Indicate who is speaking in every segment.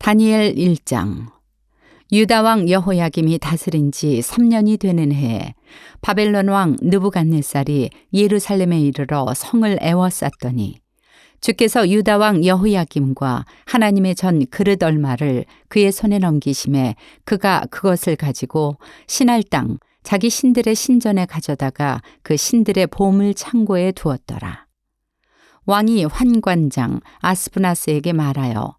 Speaker 1: 다니엘 1장. 유다 왕 여호야김이 다스린 지 3년이 되는 해에 바벨론 왕 느부갓네살이 예루살렘에 이르러 성을 에워쌌더니 주께서 유다 왕 여호야김과 하나님의 전 그릇 얼마를 그의 손에 넘기심에 그가 그것을 가지고 신할 땅 자기 신들의 신전에 가져다가 그 신들의 보물 창고에 두었더라. 왕이 환관장 아스브나스에게 말하여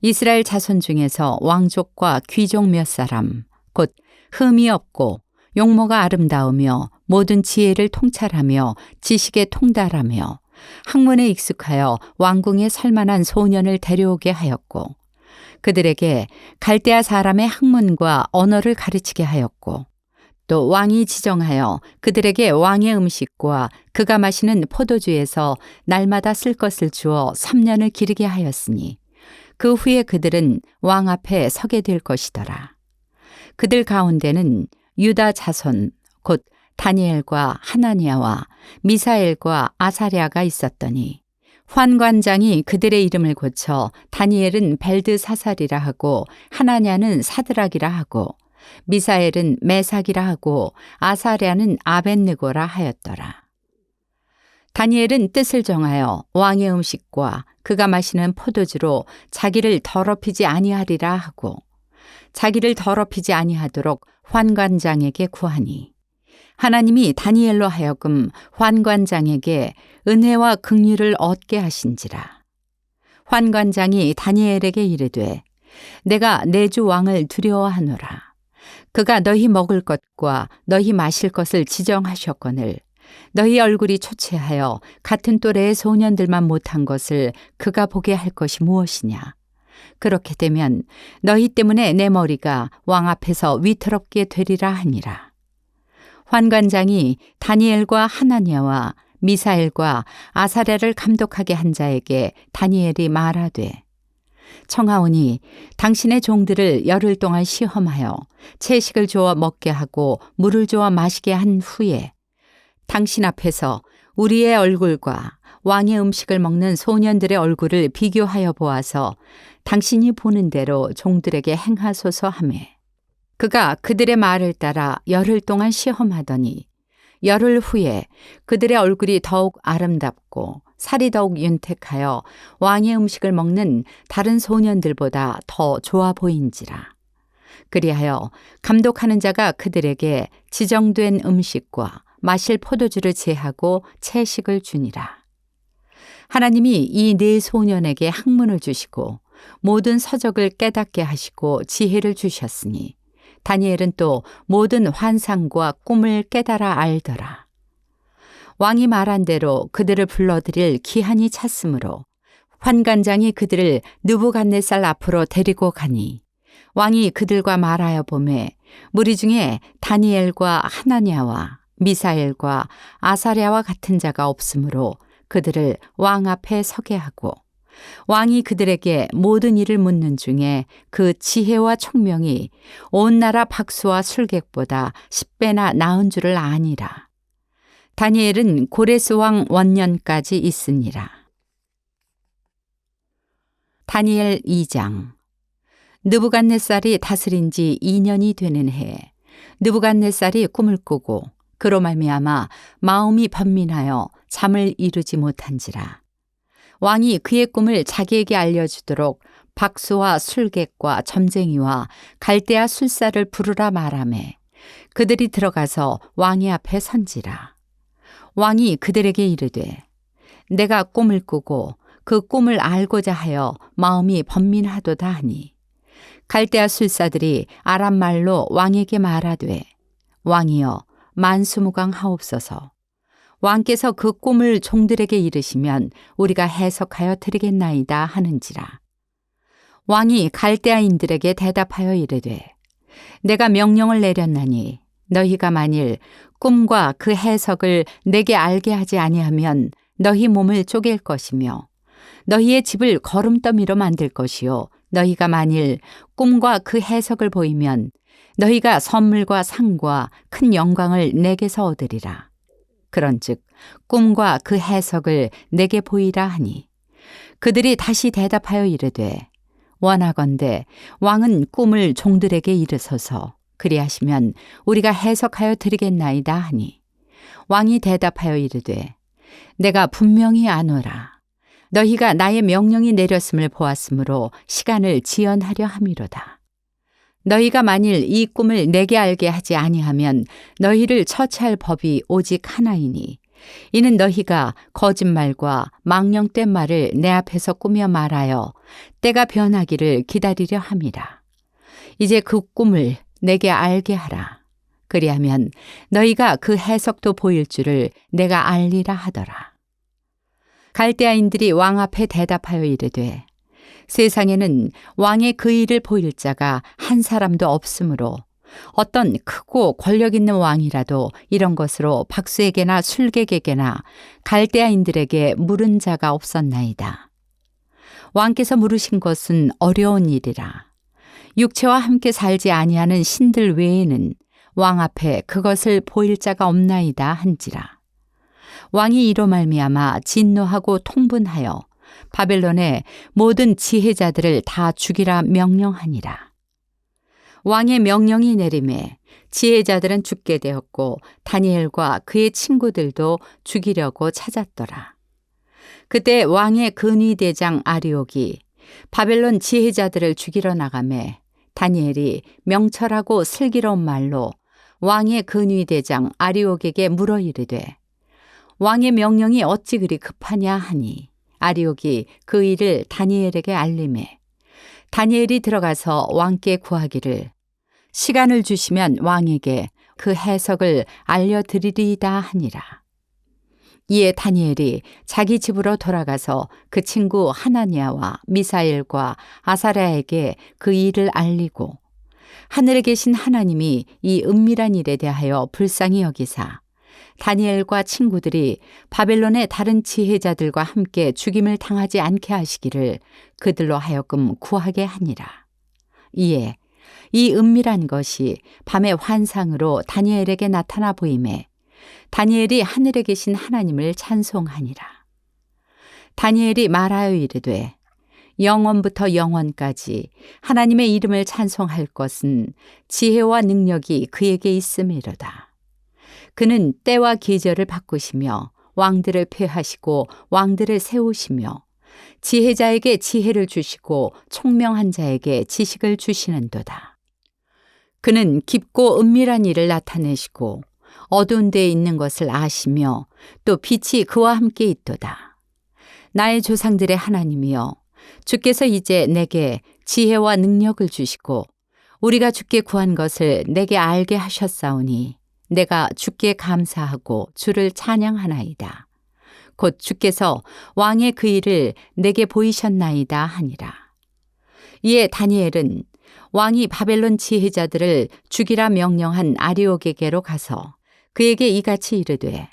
Speaker 1: 이스라엘 자손 중에서 왕족과 귀족 몇 사람, 곧 흠이 없고 용모가 아름다우며 모든 지혜를 통찰하며 지식에 통달하며 학문에 익숙하여 왕궁에 설만한 소년을 데려오게 하였고 그들에게 갈대아 사람의 학문과 언어를 가르치게 하였고 또 왕이 지정하여 그들에게 왕의 음식과 그가 마시는 포도주에서 날마다 쓸 것을 주어 3년을 기르게 하였으니 그 후에 그들은 왕 앞에 서게 될 것이더라. 그들 가운데는 유다 자손 곧 다니엘과 하나니아와 미사엘과 아사랴가 있었더니 환관장이 그들의 이름을 고쳐 다니엘은 벨드사살이라 하고 하나냐는 사드락이라 하고 미사엘은 메삭이라 하고 아사랴는 아벳느고라 하였더라. 다니엘은 뜻을 정하여 왕의 음식과 그가 마시는 포도주로 자기를 더럽히지 아니하리라 하고 자기를 더럽히지 아니하도록 환관장에게 구하니 하나님이 다니엘로 하여금 환관장에게 은혜와 긍휼을 얻게 하신지라. 환관장이 다니엘에게 이르되 내가 내 주 왕을 두려워하노라. 그가 너희 먹을 것과 너희 마실 것을 지정하셨거늘 너희 얼굴이 초췌하여 같은 또래의 소년들만 못한 것을 그가 보게 할 것이 무엇이냐. 그렇게 되면 너희 때문에 내 머리가 왕 앞에서 위태롭게 되리라 하니라. 환관장이 다니엘과 하나냐와 미사엘과 아사랴를 감독하게 한 자에게 다니엘이 말하되 청하오니 당신의 종들을 열흘 동안 시험하여 채식을 주어 먹게 하고 물을 주어 마시게 한 후에 당신 앞에서 우리의 얼굴과 왕의 음식을 먹는 소년들의 얼굴을 비교하여 보아서 당신이 보는 대로 종들에게 행하소서 하매 그가 그들의 말을 따라 열흘 동안 시험하더니 열흘 후에 그들의 얼굴이 더욱 아름답고 살이 더욱 윤택하여 왕의 음식을 먹는 다른 소년들보다 더 좋아 보인지라. 그리하여 감독하는 자가 그들에게 지정된 음식과 마실 포도주를 제하고 채식을 주니라. 하나님이 이 네 소년에게 학문을 주시고 모든 서적을 깨닫게 하시고 지혜를 주셨으니 다니엘은 또 모든 환상과 꿈을 깨달아 알더라. 왕이 말한 대로 그들을 불러들일 기한이 찼으므로 환관장이 그들을 느부갓네살 앞으로 데리고 가니 왕이 그들과 말하여 보매 무리 중에 다니엘과 하나냐와 미사엘과 아사랴와 같은 자가 없으므로 그들을 왕 앞에 서게 하고 왕이 그들에게 모든 일을 묻는 중에 그 지혜와 총명이 온 나라 박수와 술객보다 10배나 나은 줄을 아니라. 다니엘은 고레스 왕 원년까지 있으니라. 다니엘 2장. 느부갓네살이 다스린 지 2년이 되는 해에 느부갓네살이 꿈을 꾸고 그로 말미암아 마음이 번민하여 잠을 이루지 못한지라. 왕이 그의 꿈을 자기에게 알려주도록 박수와 술객과 점쟁이와 갈대아 술사를 부르라 말하매 그들이 들어가서 왕의 앞에 선지라. 왕이 그들에게 이르되 내가 꿈을 꾸고 그 꿈을 알고자 하여 마음이 번민하도다 하니 갈대아 술사들이 아람 말로 왕에게 말하되 왕이여 만수무강하옵소서. 왕께서 그 꿈을 종들에게 이르시면 우리가 해석하여 드리겠나이다 하는지라. 왕이 갈대아인들에게 대답하여 이르되 내가 명령을 내렸나니 너희가 만일 꿈과 그 해석을 내게 알게 하지 아니하면 너희 몸을 쪼갤 것이며 너희의 집을 거름더미로 만들 것이요 너희가 만일 꿈과 그 해석을 보이면 너희가 선물과 상과 큰 영광을 내게서 얻으리라. 그런즉 꿈과 그 해석을 내게 보이라 하니 그들이 다시 대답하여 이르되 원하건대 왕은 꿈을 종들에게 이르소서. 그리하시면 우리가 해석하여 드리겠나이다 하니 왕이 대답하여 이르되 내가 분명히 아노라. 너희가 나의 명령이 내렸음을 보았으므로 시간을 지연하려 함이로다. 너희가 만일 이 꿈을 내게 알게 하지 아니하면 너희를 처치할 법이 오직 하나이니 이는 너희가 거짓말과 망령된 말을 내 앞에서 꾸며 말하여 때가 변하기를 기다리려 함이라. 이제 그 꿈을 내게 알게 하라. 그리하면 너희가 그 해석도 보일 줄을 내가 알리라 하더라. 갈대아인들이 왕 앞에 대답하여 이르되 세상에는 왕의 그 일을 보일 자가 한 사람도 없으므로 어떤 크고 권력 있는 왕이라도 이런 것으로 박수에게나 술객에게나 갈대아인들에게 물은 자가 없었나이다. 왕께서 물으신 것은 어려운 일이라. 육체와 함께 살지 아니하는 신들 외에는 왕 앞에 그것을 보일 자가 없나이다 한지라. 왕이 이로 말미암아 진노하고 통분하여 바벨론의 모든 지혜자들을 다 죽이라 명령하니라. 왕의 명령이 내림에 지혜자들은 죽게 되었고 다니엘과 그의 친구들도 죽이려고 찾았더라. 그때 왕의 근위대장 아리옥이 바벨론 지혜자들을 죽이러 나가매 다니엘이 명철하고 슬기로운 말로 왕의 근위대장 아리옥에게 물어 이르되 왕의 명령이 어찌 그리 급하냐 하니 아리옥이 그 일을 다니엘에게 알림해 다니엘이 들어가서 왕께 구하기를 시간을 주시면 왕에게 그 해석을 알려드리리이다 하니라. 이에 다니엘이 자기 집으로 돌아가서 그 친구 하나니아와 미사엘과 아사랴에게 그 일을 알리고 하늘에 계신 하나님이 이 은밀한 일에 대하여 불쌍히 여기사 다니엘과 친구들이 바벨론의 다른 지혜자들과 함께 죽임을 당하지 않게 하시기를 그들로 하여금 구하게 하니라. 이에 이 은밀한 것이 밤의 환상으로 다니엘에게 나타나 보임에 다니엘이 하늘에 계신 하나님을 찬송하니라. 다니엘이 말하여 이르되 영원부터 영원까지 하나님의 이름을 찬송할 것은 지혜와 능력이 그에게 있음이로다. 그는 때와 계절을 바꾸시며 왕들을 폐하시고 왕들을 세우시며 지혜자에게 지혜를 주시고 총명한 자에게 지식을 주시는도다. 그는 깊고 은밀한 일을 나타내시고 어두운 데에 있는 것을 아시며 또 빛이 그와 함께 있도다. 나의 조상들의 하나님이여 주께서 이제 내게 지혜와 능력을 주시고 우리가 주께 구한 것을 내게 알게 하셨사오니 내가 주께 감사하고 주를 찬양하나이다. 곧 주께서 왕의 그 일을 내게 보이셨나이다 하니라. 이에 다니엘은 왕이 바벨론 지혜자들을 죽이라 명령한 아리옥에게로 가서 그에게 이같이 이르되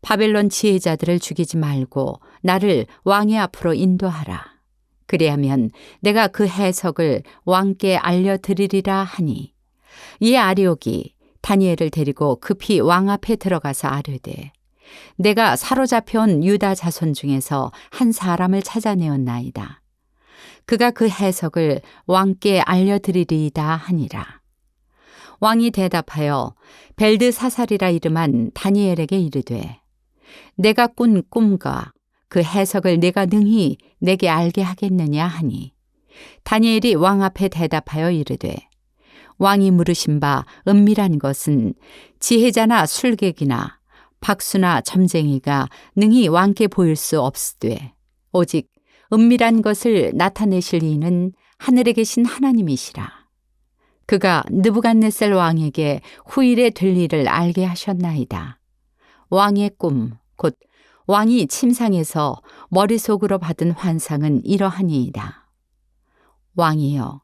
Speaker 1: 바벨론 지혜자들을 죽이지 말고 나를 왕의 앞으로 인도하라. 그리하면 내가 그 해석을 왕께 알려드리리라 하니 이에 아리옥이 다니엘을 데리고 급히 왕 앞에 들어가서 아뢰되 내가 사로잡혀온 유다 자손 중에서 한 사람을 찾아내었나이다. 그가 그 해석을 왕께 알려드리리이다 하니라. 왕이 대답하여 벨드사살이라 이름한 다니엘에게 이르되 내가 꾼 꿈과 그 해석을 내가 능히 내게 알게 하겠느냐 하니 다니엘이 왕 앞에 대답하여 이르되 왕이 물으신 바 은밀한 것은 지혜자나 술객이나 박수나 점쟁이가 능히 왕께 보일 수 없으되 오직 은밀한 것을 나타내실 이는 하늘에 계신 하나님이시라. 그가 느부갓네살 왕에게 후일에 될 일을 알게 하셨나이다. 왕의 꿈, 곧 왕이 침상에서 머릿속으로 받은 환상은 이러하니이다. 왕이여,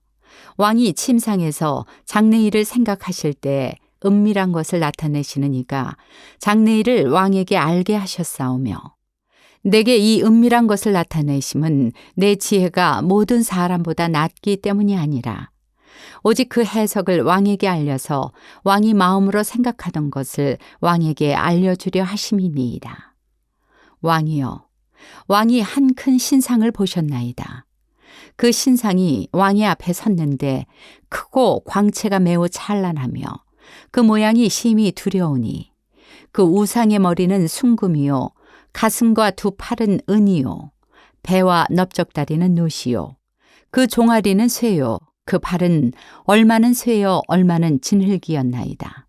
Speaker 1: 왕이 침상에서 장래일을 생각하실 때 은밀한 것을 나타내시는 이가 장래일을 왕에게 알게 하셨사오며 내게 이 은밀한 것을 나타내심은 내 지혜가 모든 사람보다 낮기 때문이 아니라 오직 그 해석을 왕에게 알려서 왕이 마음으로 생각하던 것을 왕에게 알려주려 하심이니이다. 왕이여, 왕이 한 큰 신상을 보셨나이다. 그 신상이 왕의 앞에 섰는데 크고 광채가 매우 찬란하며 그 모양이 심히 두려우니 그 우상의 머리는 순금이요 가슴과 두 팔은 은이요 배와 넓적다리는 노시요 그 종아리는 쇠요 그 발은 얼마는 쇠요 얼마는 진흙이었나이다.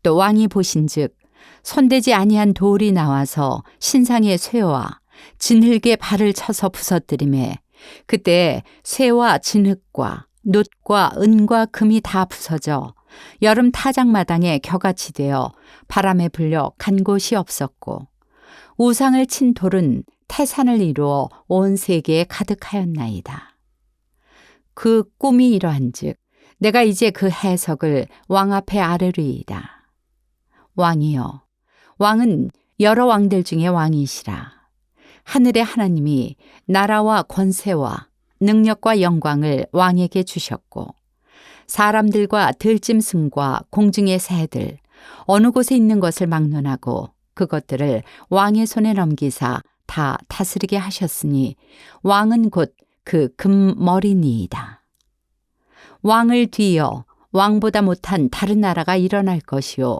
Speaker 1: 또 왕이 보신즉 손대지 아니한 돌이 나와서 신상의 쇠와 진흙의 발을 쳐서 부서뜨리매 그때 쇠와 진흙과 놋과 은과 금이 다 부서져 여름 타작마당에 겨같이 되어 바람에 불려 간 곳이 없었고 우상을 친 돌은 태산을 이루어 온 세계에 가득하였나이다. 그 꿈이 이러한즉 내가 이제 그 해석을 왕 앞에 아뢰리이다. 왕이여, 왕은 여러 왕들 중에 왕이시라. 하늘의 하나님이 나라와 권세와 능력과 영광을 왕에게 주셨고 사람들과 들짐승과 공중의 새들 어느 곳에 있는 것을 막론하고 그것들을 왕의 손에 넘기사 다 다스리게 하셨으니 왕은 곧 그 금머리니이다. 왕을 뒤이어 왕보다 못한 다른 나라가 일어날 것이요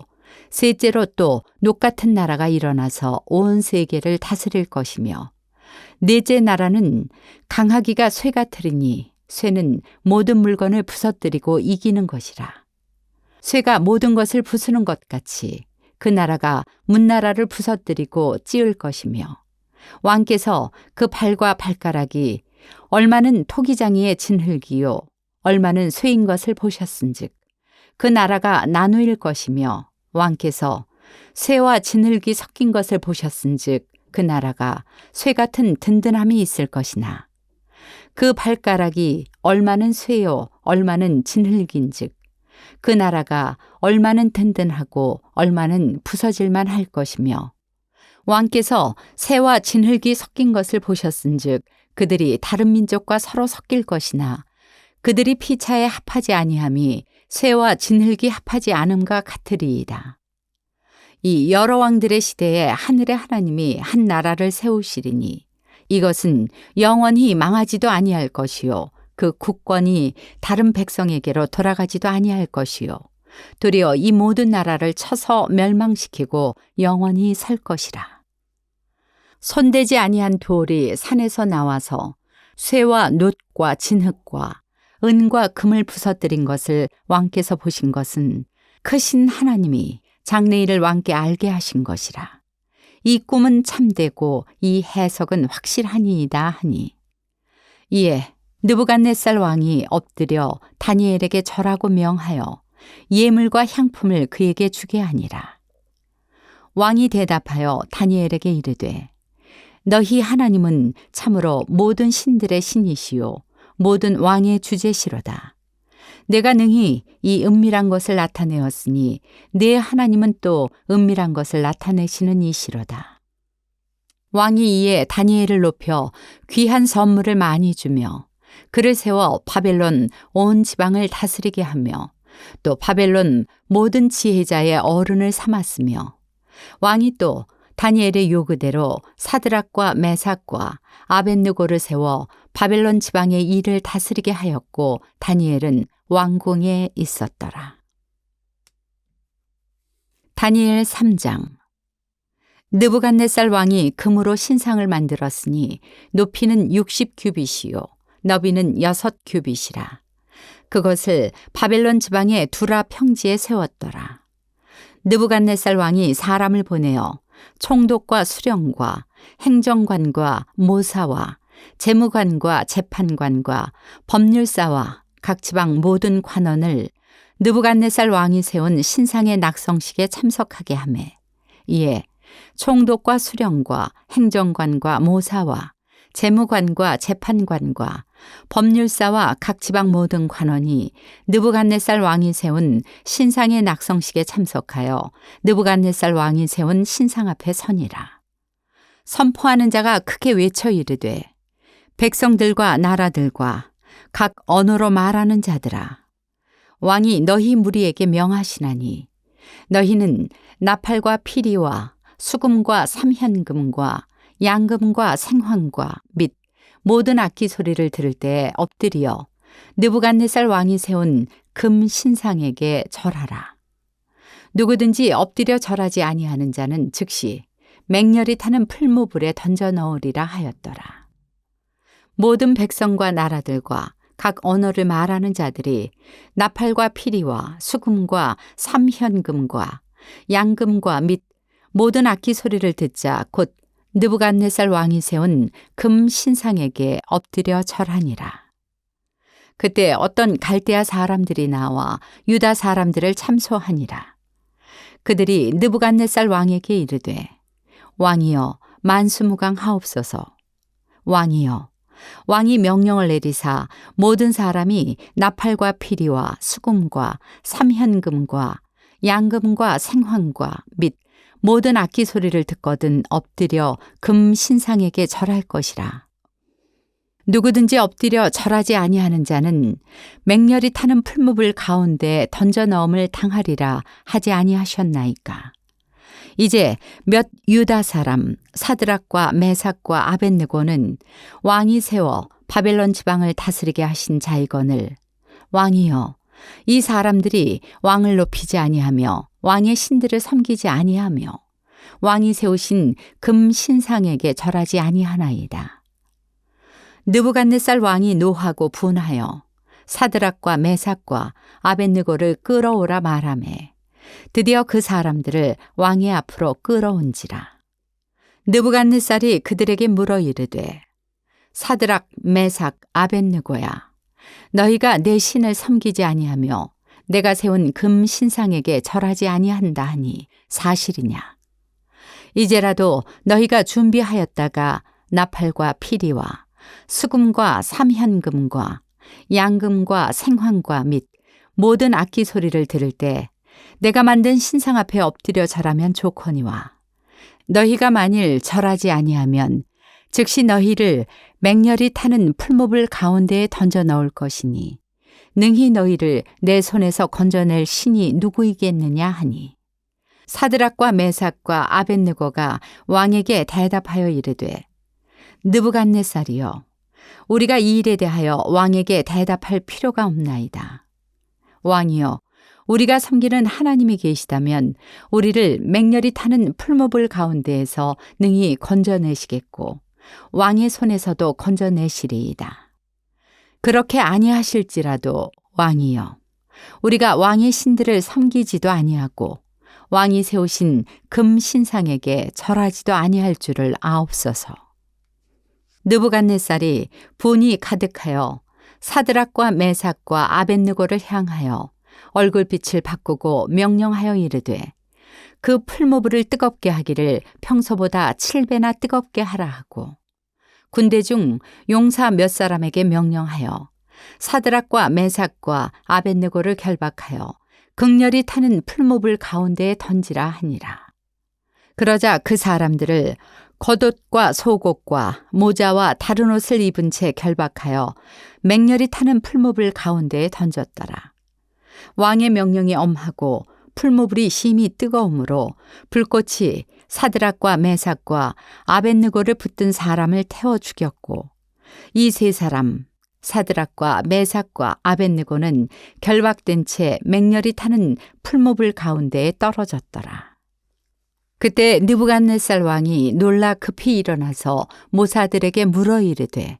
Speaker 1: 셋째로 또 녹 같은 나라가 일어나서 온 세계를 다스릴 것이며 넷째 나라는 강하기가 쇠 같으리니 쇠는 모든 물건을 부서뜨리고 이기는 것이라. 쇠가 모든 것을 부수는 것 같이 그 나라가 문나라를 부서뜨리고 찌을 것이며 왕께서 그 발과 발가락이 얼마는 토기장이의 진흙이요 얼마는 쇠인 것을 보셨은즉 그 나라가 나누일 것이며 왕께서 쇠와 진흙이 섞인 것을 보셨은즉 그 나라가 쇠 같은 든든함이 있을 것이나 그 발가락이 얼마는 쇠요 얼마는 진흙인즉 그 나라가 얼마는 든든하고 얼마는 부서질만 할 것이며 왕께서 쇠와 진흙이 섞인 것을 보셨은즉 그들이 다른 민족과 서로 섞일 것이나 그들이 피차에 합하지 아니함이 쇠와 진흙이 합하지 않음과 같으리이다. 이 여러 왕들의 시대에 하늘의 하나님이 한 나라를 세우시리니 이것은 영원히 망하지도 아니할 것이요 그 국권이 다른 백성에게로 돌아가지도 아니할 것이요 도리어 이 모든 나라를 쳐서 멸망시키고 영원히 설 것이라. 손대지 아니한 돌이 산에서 나와서 쇠와 놋과 진흙과 은과 금을 부서뜨린 것을 왕께서 보신 것은 크신 하나님이 장래일을 왕께 알게 하신 것이라. 이 꿈은 참되고 이 해석은 확실하니이다 하니 이에 느부갓네살 왕이 엎드려 다니엘에게 절하고 명하여 예물과 향품을 그에게 주게 하니라. 왕이 대답하여 다니엘에게 이르되 너희 하나님은 참으로 모든 신들의 신이시요 모든 왕의 주제시로다. 내가 능히 이 은밀한 것을 나타내었으니 내 하나님은 또 은밀한 것을 나타내시는 이시로다. 왕이 이에 다니엘을 높여 귀한 선물을 많이 주며 그를 세워 바벨론 온 지방을 다스리게 하며 또 바벨론 모든 지혜자의 어른을 삼았으며 왕이 또 다니엘의 요구대로 사드락과 메삭과 아벳느고를 세워 바벨론 지방의 일을 다스리게 하였고 다니엘은 왕궁에 있었더라. 다니엘 3장. 느부갓네살 왕이 금으로 신상을 만들었으니 높이는 60규빗이요 너비는 6규빗이라. 그것을 바벨론 지방의 두라 평지에 세웠더라. 느부갓네살 왕이 사람을 보내어 총독과 수령과 행정관과 모사와 재무관과 재판관과 법률사와 각 지방 모든 관원을 느부갓네살 왕이 세운 신상의 낙성식에 참석하게 하매 이에 총독과 수령과 행정관과 모사와 재무관과 재판관과 법률사와 각 지방 모든 관원이 느부갓네살 왕이 세운 신상의 낙성식에 참석하여 느부갓네살 왕이 세운 신상 앞에 서니라. 선포하는 자가 크게 외쳐 이르되 백성들과 나라들과 각 언어로 말하는 자들아 왕이 너희 무리에게 명하시나니 너희는 나팔과 피리와 수금과 삼현금과 양금과 생황과 및 모든 악기 소리를 들을 때 엎드려 느부갓네살 왕이 세운 금 신상에게 절하라. 누구든지 엎드려 절하지 아니하는 자는 즉시 맹렬히 타는 풀무불에 던져 넣으리라 하였더라. 모든 백성과 나라들과 각 언어를 말하는 자들이 나팔과 피리와 수금과 삼현금과 양금과 및 모든 악기 소리를 듣자 곧 느부갓네살 왕이 세운 금 신상에게 엎드려 절하니라. 그때 어떤 갈대아 사람들이 나와 유다 사람들을 참소하니라. 그들이 느부갓네살 왕에게 이르되 왕이여 만수무강하옵소서. 왕이여 왕이 명령을 내리사 모든 사람이 나팔과 피리와 수금과 삼현금과 양금과 생황과 및 모든 악기 소리를 듣거든 엎드려 금 신상에게 절할 것이라. 누구든지 엎드려 절하지 아니하는 자는 맹렬히 타는 풀무불 가운데 던져 넣음을 당하리라 하지 아니하셨나이까. 이제 몇 유다 사람 사드락과 메삭과 아벳느고는 왕이 세워 바벨론 지방을 다스리게 하신 자이거늘 왕이여 이 사람들이 왕을 높이지 아니하며 왕의 신들을 섬기지 아니하며 왕이 세우신 금 신상에게 절하지 아니하나이다. 느부갓네살 왕이 노하고 분하여 사드락과 메삭과 아벳느고를 끌어오라 말하매 드디어 그 사람들을 왕의 앞으로 끌어온지라. 느부갓네살이 그들에게 물어 이르되 사드락 메삭 아벳느고야 너희가 내 신을 섬기지 아니하며 내가 세운 금 신상에게 절하지 아니한다 하니 사실이냐. 이제라도 너희가 준비하였다가 나팔과 피리와 수금과 삼현금과 양금과 생황과 및 모든 악기 소리를 들을 때 내가 만든 신상 앞에 엎드려 절하면 좋거니와 너희가 만일 절하지 아니하면 즉시 너희를 맹렬히 타는 풀무불 가운데에 던져 넣을 것이니 능히 너희를 내 손에서 건져낼 신이 누구이겠느냐 하니 사드락과 메삭과 아벳느고가 왕에게 대답하여 이르되 느부갓네살이여 우리가 이 일에 대하여 왕에게 대답할 필요가 없나이다. 왕이여 우리가 섬기는 하나님이 계시다면 우리를 맹렬히 타는 풀무불 가운데에서 능히 건져내시겠고 왕의 손에서도 건져내시리이다. 그렇게 아니하실지라도 왕이여 우리가 왕의 신들을 섬기지도 아니하고 왕이 세우신 금 신상에게 절하지도 아니할 줄을 아옵소서. 느부갓네살이 분이 가득하여 사드락과 메삭과 아벳느고를 향하여 얼굴빛을 바꾸고 명령하여 이르되 그 풀무불을 뜨겁게 하기를 평소보다 7배나 뜨겁게 하라 하고 군대 중 용사 몇 사람에게 명령하여 사드락과 메삭과 아벳느고를 결박하여 극렬히 타는 풀무불 가운데에 던지라 하니라. 그러자 그 사람들을 겉옷과 속옷과 모자와 다른 옷을 입은 채 결박하여 맹렬히 타는 풀무불 가운데에 던졌더라. 왕의 명령이 엄하고 풀무불이 심히 뜨거우므로 불꽃이 사드락과 메삭과 아벳느고를 붙든 사람을 태워 죽였고 이 세 사람 사드락과 메삭과 아벳느고는 결박된 채 맹렬히 타는 풀무불 가운데에 떨어졌더라. 그때 느부갓네살 왕이 놀라 급히 일어나서 모사들에게 물어 이르되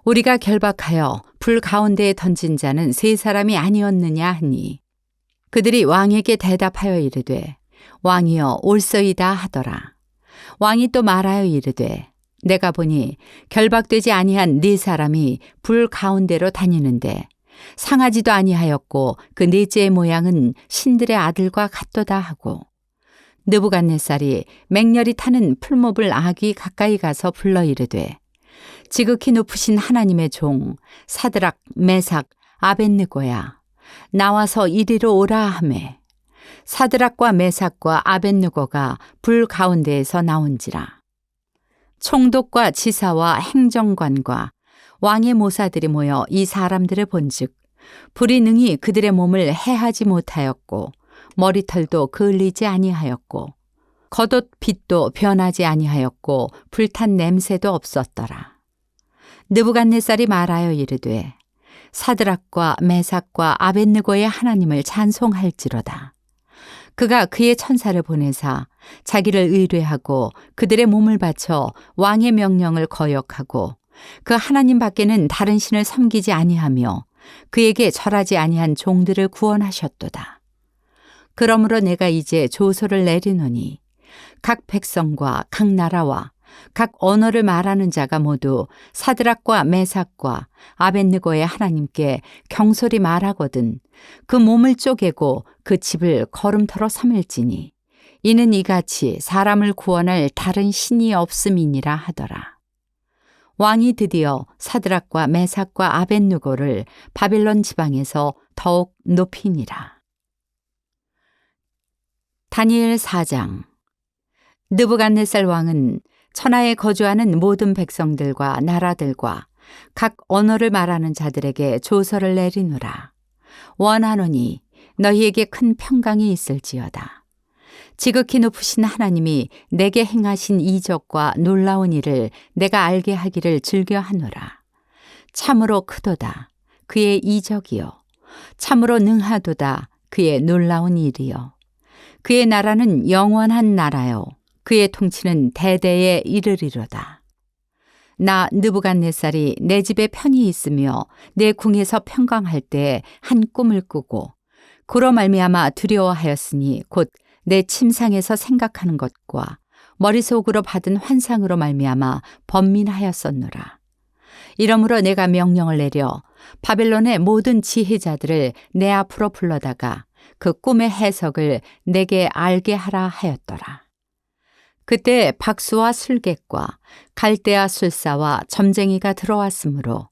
Speaker 1: 우리가 결박하여 불 가운데에 던진 자는 세 사람이 아니었느냐 하니 그들이 왕에게 대답하여 이르되 왕이여 옳소이다 하더라. 왕이 또 말하여 이르되 내가 보니 결박되지 아니한 네 사람이 불 가운데로 다니는데 상하지도 아니하였고 그 넷째의 모양은 신들의 아들과 같도다 하고 느부갓네살이 맹렬히 타는 풀무불 아귀 가까이 가서 불러 이르되 지극히 높으신 하나님의 종 사드락 메삭 아벳느고야 나와서 이리로 오라 하매 사드락과 메삭과 아벳느고가 불 가운데에서 나온지라. 총독과 지사와 행정관과 왕의 모사들이 모여 이 사람들을 본즉 불이 능히 그들의 몸을 해하지 못하였고 머리털도 그을리지 아니하였고 겉옷 빛도 변하지 아니하였고 불탄 냄새도 없었더라. 느부갓네살이 말하여 이르되 사드락과 메삭과 아벳느고의 하나님을 찬송할지로다. 그가 그의 천사를 보내사 자기를 의뢰하고 그들의 몸을 바쳐 왕의 명령을 거역하고 그 하나님 밖에는 다른 신을 섬기지 아니하며 그에게 절하지 아니한 종들을 구원하셨도다. 그러므로 내가 이제 조서를 내리노니 각 백성과 각 나라와 각 언어를 말하는 자가 모두 사드락과 메삭과 아벳느고의 하나님께 경솔히 말하거든 그 몸을 쪼개고 그 집을 거름터로 삼을지니 이는 이같이 사람을 구원할 다른 신이 없음이니라 하더라. 왕이 드디어 사드락과 메삭과 아벳느고를 바벨론 지방에서 더욱 높이니라. 다니엘 4장. 느부갓네살 왕은 천하에 거주하는 모든 백성들과 나라들과 각 언어를 말하는 자들에게 조서를 내리노라. 원하노니 너희에게 큰 평강이 있을지어다. 지극히 높으신 하나님이 내게 행하신 이적과 놀라운 일을 내가 알게 하기를 즐겨하노라. 참으로 크도다 그의 이적이요 참으로 능하도다 그의 놀라운 일이요 그의 나라는 영원한 나라요 그의 통치는 대대에 이르리로다. 나 느부갓네살이 내 집에 편히 있으며 내 궁에서 평강할 때 한 꿈을 꾸고 그로 말미암아 두려워하였으니 곧 내 침상에서 생각하는 것과 머릿속으로 받은 환상으로 말미암아 번민하였었노라. 이러므로 내가 명령을 내려 바벨론의 모든 지혜자들을 내 앞으로 불러다가 그 꿈의 해석을 내게 알게 하라 하였더라. 그때 박수와 술객과 갈대아 술사와 점쟁이가 들어왔으므로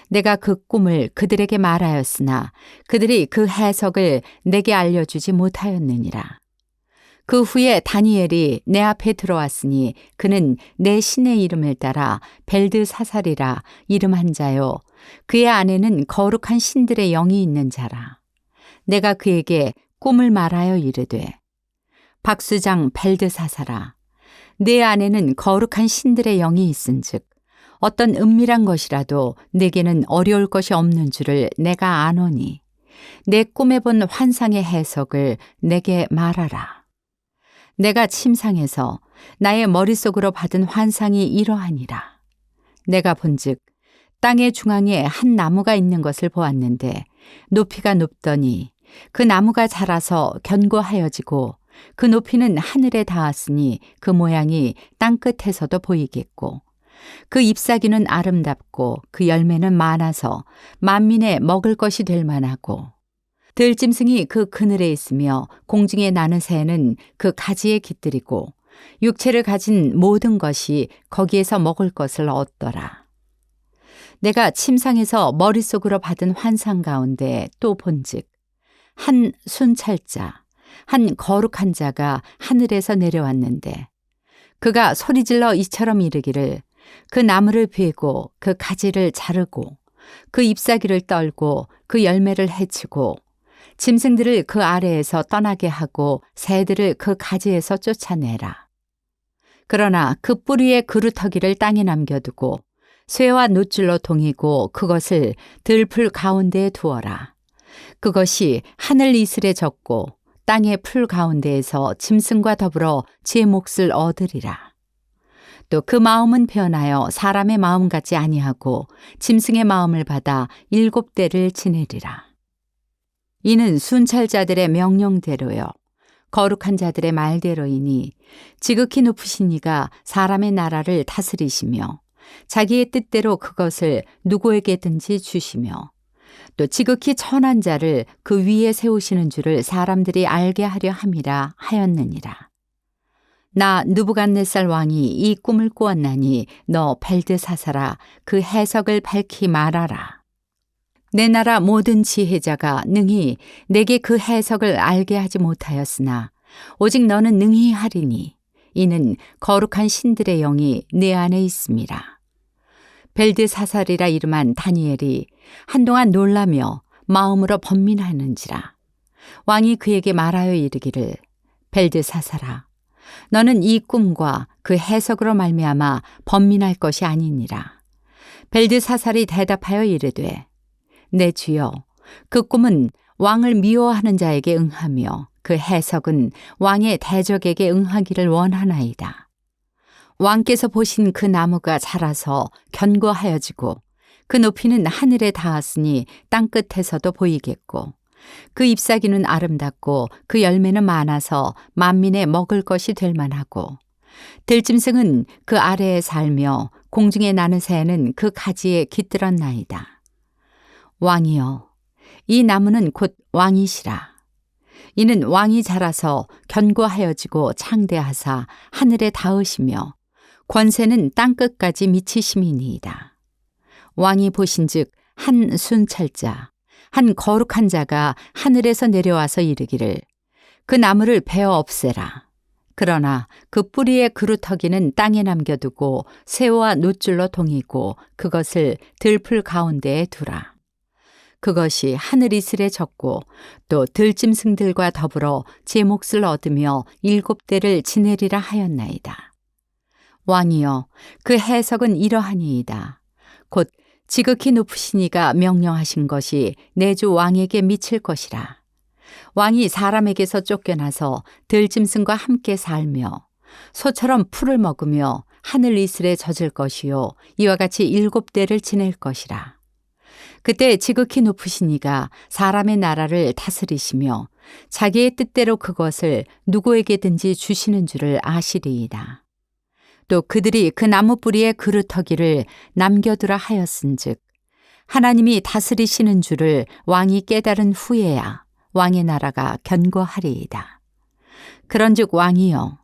Speaker 1: 내가 그 꿈을 그들에게 말하였으나 그들이 그 해석을 내게 알려주지 못하였느니라. 그 후에 다니엘이 내 앞에 들어왔으니 그는 내 신의 이름을 따라 벨드사살이라 이름한 자요 그의 안에는 거룩한 신들의 영이 있는 자라. 내가 그에게 꿈을 말하여 이르되 박수장 벨드사살아 내 안에는 거룩한 신들의 영이 있은즉 어떤 은밀한 것이라도 내게는 어려울 것이 없는 줄을 내가 아노니 내 꿈에 본 환상의 해석을 내게 말하라. 내가 침상에서 나의 머릿속으로 받은 환상이 이러하니라. 내가 본즉 땅의 중앙에 한 나무가 있는 것을 보았는데 높이가 높더니 그 나무가 자라서 견고하여지고 그 높이는 하늘에 닿았으니 그 모양이 땅끝에서도 보이겠고 그 잎사귀는 아름답고 그 열매는 많아서 만민에 먹을 것이 될 만하고 들짐승이 그 그늘에 있으며 공중에 나는 새는 그 가지에 깃들이고 육체를 가진 모든 것이 거기에서 먹을 것을 얻더라. 내가 침상에서 머릿속으로 받은 환상 가운데 또 본즉 한 순찰자 한 거룩한 자가 하늘에서 내려왔는데 그가 소리질러 이처럼 이르기를 그 나무를 베고 그 가지를 자르고 그 잎사귀를 떨고 그 열매를 해치고 짐승들을 그 아래에서 떠나게 하고 새들을 그 가지에서 쫓아내라. 그러나 그 뿌리의 그루터기를 땅에 남겨두고 쇠와 놋줄로 동이고 그것을 들풀 가운데에 두어라. 그것이 하늘 이슬에 젖고 땅의 풀 가운데에서 짐승과 더불어 제 몫을 얻으리라. 또 그 마음은 변하여 사람의 마음 같지 아니하고 짐승의 마음을 받아 7대를 지내리라. 이는 순찰자들의 명령대로요 거룩한 자들의 말대로이니 지극히 높으신 이가 사람의 나라를 다스리시며 자기의 뜻대로 그것을 누구에게든지 주시며 또 지극히 천한 자를 그 위에 세우시는 줄을 사람들이 알게 하려 함이라 하였느니라. 나 느부갓네살 왕이 이 꿈을 꾸었나니 너 벨드사살아 그 해석을 밝히 말하라. 내 나라 모든 지혜자가 능히 내게 그 해석을 알게 하지 못하였으나 오직 너는 능히 하리니 이는 거룩한 신들의 영이 내 안에 있음이라. 벨드사살이라 이름한 다니엘이 한동안 놀라며 마음으로 번민하는지라. 왕이 그에게 말하여 이르기를 벨드사살아 너는 이 꿈과 그 해석으로 말미암아 번민할 것이 아니니라. 벨드사살이 대답하여 이르되 내 주여 그 꿈은 왕을 미워하는 자에게 응하며 그 해석은 왕의 대적에게 응하기를 원하나이다. 왕께서 보신 그 나무가 자라서 견고하여지고 그 높이는 하늘에 닿았으니 땅끝에서도 보이겠고 그 잎사귀는 아름답고 그 열매는 많아서 만민의 먹을 것이 될 만하고 들짐승은 그 아래에 살며 공중에 나는 새는 그 가지에 깃들었나이다. 왕이여 이 나무는 곧 왕이시라. 이는 왕이 자라서 견고하여지고 창대하사 하늘에 닿으시며 권세는 땅끝까지 미치심이니이다. 왕이 보신즉 한 순찰자 한 거룩한 자가 하늘에서 내려와서 이르기를 그 나무를 베어 없애라. 그러나 그 뿌리의 그루터기는 땅에 남겨두고 쇠와 놋줄로 동이고 그것을 들풀 가운데에 두라. 그것이 하늘 이슬에 젖고 또 들짐승들과 더불어 제 몫을 얻으며 7대를 지내리라 하였나이다. 왕이여 그 해석은 이러하니이다. 곧 지극히 높으신 이가 명령하신 것이 내 주 왕에게 미칠 것이라. 왕이 사람에게서 쫓겨나서 들짐승과 함께 살며 소처럼 풀을 먹으며 하늘 이슬에 젖을 것이요 이와 같이 7대를 지낼 것이라. 그때 지극히 높으신 이가 사람의 나라를 다스리시며 자기의 뜻대로 그것을 누구에게든지 주시는 줄을 아시리이다. 또 그들이 그 나무 뿌리의 그루터기를 남겨두라 하였은즉 하나님이 다스리시는 줄을 왕이 깨달은 후에야 왕의 나라가 견고하리이다. 그런즉 왕이여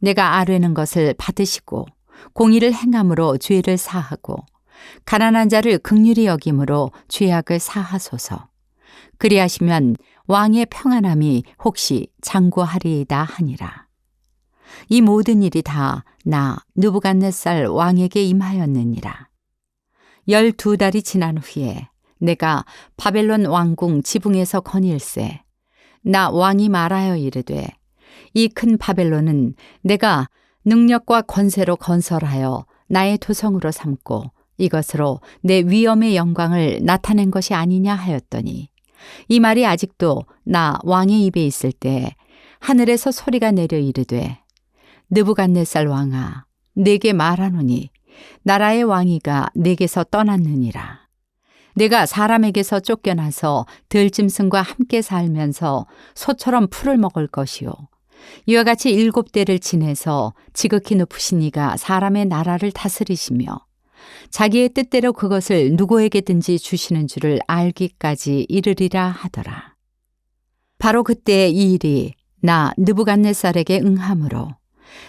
Speaker 1: 내가 아뢰는 것을 받으시고 공의를 행함으로 죄를 사하고 가난한 자를 긍휼히 여김으로 죄악을 사하소서. 그리하시면 왕의 평안함이 혹시 장구하리이다 하니라. 이 모든 일이 다 나 느부갓네살 왕에게 임하였느니라. 12달이 지난 후에 내가 바벨론 왕궁 지붕에서 거닐세 나 왕이 말하여 이르되 이 큰 바벨론은 내가 능력과 권세로 건설하여 나의 도성으로 삼고 이것으로 내 위엄의 영광을 나타낸 것이 아니냐 하였더니 이 말이 아직도 나 왕의 입에 있을 때 하늘에서 소리가 내려 이르되 느부갓네살 왕아 내게 말하노니 나라의 왕위가 내게서 떠났느니라. 내가 사람에게서 쫓겨나서 들짐승과 함께 살면서 소처럼 풀을 먹을 것이요 이와 같이 7대를 지내서 지극히 높으신 이가 사람의 나라를 다스리시며 자기의 뜻대로 그것을 누구에게든지 주시는 줄을 알기까지 이르리라 하더라. 바로 그때 이 일이 나 느부갓네살에게 응함으로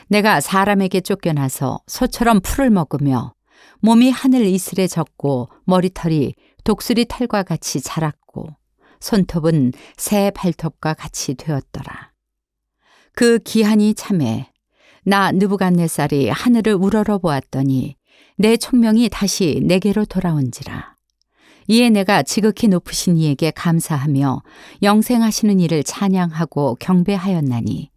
Speaker 1: 내가 사람에게 쫓겨나서 소처럼 풀을 먹으며 몸이 하늘 이슬에 젖고 머리털이 독수리 털과 같이 자랐고 손톱은 새 발톱과 같이 되었더라. 그 기한이 참에 나 느부갓네살이 하늘을 우러러 보았더니 내 총명이 다시 내게로 돌아온지라. 이에 내가 지극히 높으신 이에게 감사하며 영생하시는 이를 찬양하고 경배하였나니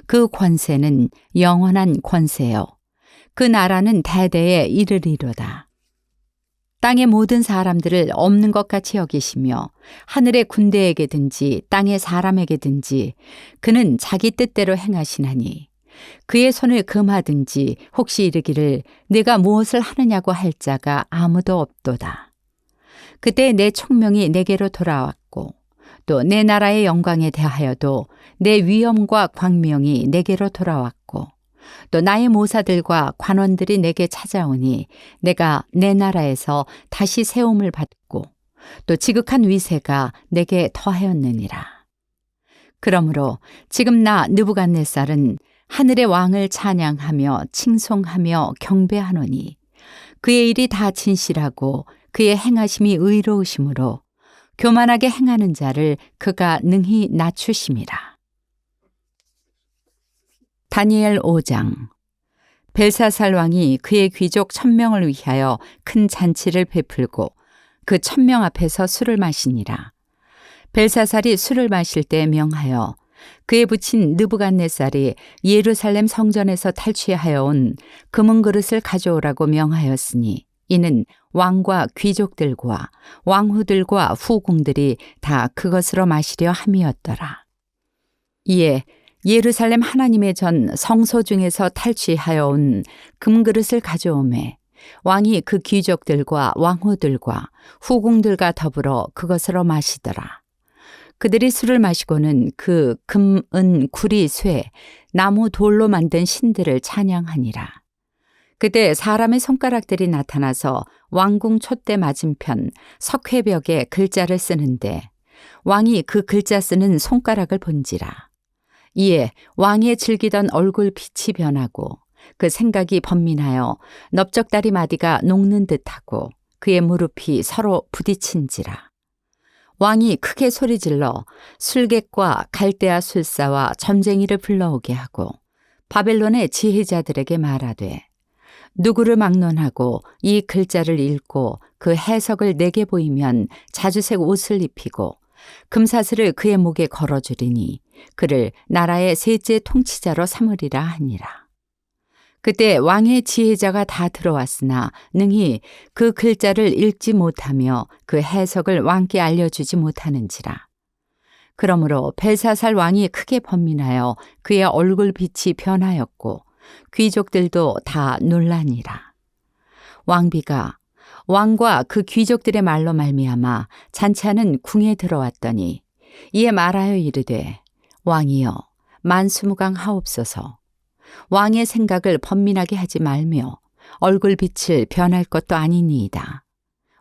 Speaker 1: 그 권세는 영원한 권세요 그 나라는 대대에 이르리로다. 땅의 모든 사람들을 없는 것 같이 여기시며 하늘의 군대에게든지 땅의 사람에게든지 그는 자기 뜻대로 행하시나니 그의 손을 금하든지 혹시 이르기를 내가 무엇을 하느냐고 할 자가 아무도 없도다. 그때 내 총명이 내게로 돌아왔고 또 내 나라의 영광에 대하여도 내 위엄과 광명이 내게로 돌아왔고 또 나의 모사들과 관원들이 내게 찾아오니 내가 내 나라에서 다시 세움을 받고 또 지극한 위세가 내게 더하였느니라. 그러므로 지금 나 느부갓네살은 하늘의 왕을 찬양하며 칭송하며 경배하노니 그의 일이 다 진실하고 그의 행하심이 의로우심으로 교만하게 행하는 자를 그가 능히 낮추심이라. 다니엘 5장. 벨사살 왕이 그의 귀족 1000명을 위하여 큰 잔치를 베풀고 그 1000명 앞에서 술을 마시니라. 벨사살이 술을 마실 때 명하여 그의 부친 느부갓네살이 예루살렘 성전에서 탈취하여 온 금은 그릇을 가져오라고 명하였으니 이는 왕과 귀족들과 왕후들과 후궁들이 다 그것으로 마시려 함이었더라. 이에 예루살렘 하나님의 전 성소 중에서 탈취하여 온 금그릇을 가져오매 왕이 그 귀족들과 왕후들과 후궁들과 더불어 그것으로 마시더라. 그들이 술을 마시고는 그 금, 은, 구리, 쇠, 나무, 돌로 만든 신들을 찬양하니라. 그때 사람의 손가락들이 나타나서 왕궁 촛대 맞은편 석회벽에 글자를 쓰는데 왕이 그 글자 쓰는 손가락을 본지라. 이에 왕의 즐기던 얼굴 빛이 변하고 그 생각이 번민하여 넓적다리 마디가 녹는 듯하고 그의 무릎이 서로 부딪힌지라. 왕이 크게 소리질러 술객과 갈대아 술사와 점쟁이를 불러오게 하고 바벨론의 지혜자들에게 말하되 누구를 막론하고 이 글자를 읽고 그 해석을 내게 보이면 자주색 옷을 입히고 금사슬을 그의 목에 걸어주리니 그를 나라의 셋째 통치자로 삼으리라 하니라. 그때 왕의 지혜자가 다 들어왔으나 능히 그 글자를 읽지 못하며 그 해석을 왕께 알려주지 못하는지라. 그러므로 벨사살 왕이 크게 번민하여 그의 얼굴 빛이 변하였고 귀족들도 다 놀라니라. 왕비가 왕과 그 귀족들의 말로 말미암아 잔치하는 궁에 들어왔더니 이에 말하여 이르되 왕이여 만수무강하옵소서. 왕의 생각을 번민하게 하지 말며 얼굴 빛을 변할 것도 아니니이다.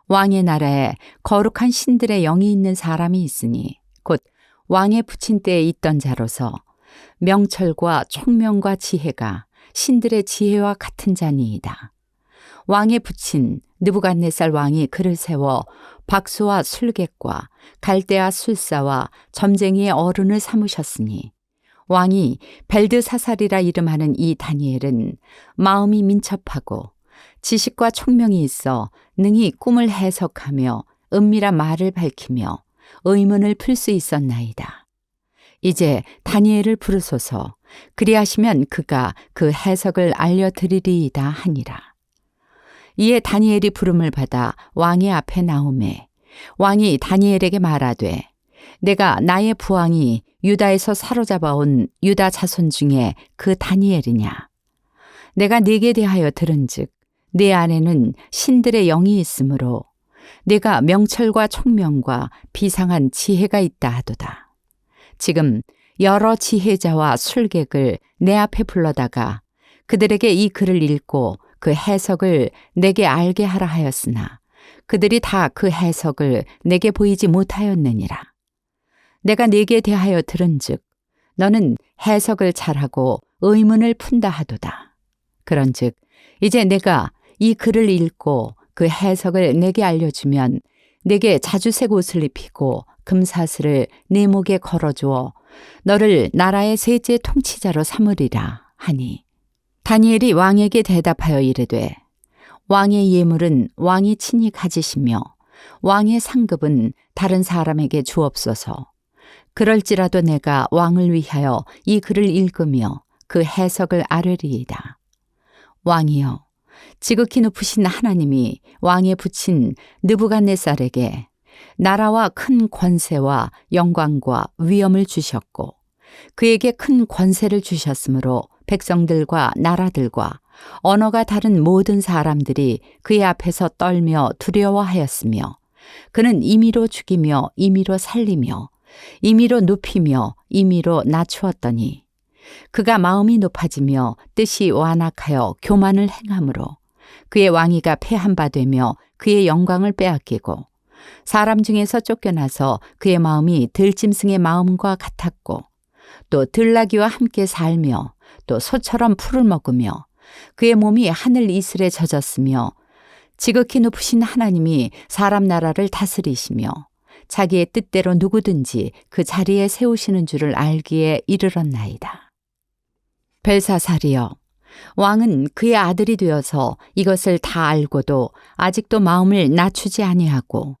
Speaker 1: 왕의 나라에 거룩한 신들의 영이 있는 사람이 있으니 곧 왕의 부친 때에 있던 자로서 명철과 총명과 지혜가 신들의 지혜와 같은 자니이다. 왕의 부친 느부갓네살 왕이 그를 세워 박수와 술객과 갈대아 술사와 점쟁이의 어른을 삼으셨으니 왕이 벨드사살이라 이름하는 이 다니엘은 마음이 민첩하고 지식과 총명이 있어 능히 꿈을 해석하며 은밀한 말을 밝히며 의문을 풀 수 있었나이다. 이제 다니엘을 부르소서. 그리하시면 그가 그 해석을 알려드리리이다 하니라. 이에 다니엘이 부름을 받아 왕의 앞에 나오매 왕이 다니엘에게 말하되 내가 나의 부왕이 유다에서 사로잡아온 유다 자손 중에 그 다니엘이냐. 내가 네게 대하여 들은즉 네 안에는 신들의 영이 있으므로 내가 명철과 총명과 비상한 지혜가 있다 하도다. 지금 여러 지혜자와 술객을 내 앞에 불러다가 그들에게 이 글을 읽고 그 해석을 내게 알게 하라 하였으나 그들이 다 그 해석을 내게 보이지 못하였느니라. 내가 네게 대하여 들은즉 너는 해석을 잘하고 의문을 푼다 하도다. 그런즉 이제 내가 이 글을 읽고 그 해석을 내게 알려주면 내게 자주색 옷을 입히고 금사슬을 네 목에 걸어주어 너를 나라의 셋째 통치자로 삼으리라 하니 다니엘이 왕에게 대답하여 이르되 왕의 예물은 왕이 친히 가지시며 왕의 상급은 다른 사람에게 주옵소서. 그럴지라도 내가 왕을 위하여 이 글을 읽으며 그 해석을 아뢰리이다. 왕이여, 지극히 높으신 하나님이 왕의 부친 느부갓네살에게 나라와 큰 권세와 영광과 위엄을 주셨고 그에게 큰 권세를 주셨으므로 백성들과 나라들과 언어가 다른 모든 사람들이 그의 앞에서 떨며 두려워하였으며 그는 임의로 죽이며 임의로 살리며 임의로 눕히며 임의로 낮추었더니 그가 마음이 높아지며 뜻이 완악하여 교만을 행함으로 그의 왕위가 패한 바 되며 그의 영광을 빼앗기고 사람 중에서 쫓겨나서 그의 마음이 들짐승의 마음과 같았고 또 들나귀와 함께 살며 또 소처럼 풀을 먹으며 그의 몸이 하늘 이슬에 젖었으며 지극히 높으신 하나님이 사람 나라를 다스리시며 자기의 뜻대로 누구든지 그 자리에 세우시는 줄을 알기에 이르렀나이다. 벨사살이여, 왕은 그의 아들이 되어서 이것을 다 알고도 아직도 마음을 낮추지 아니하고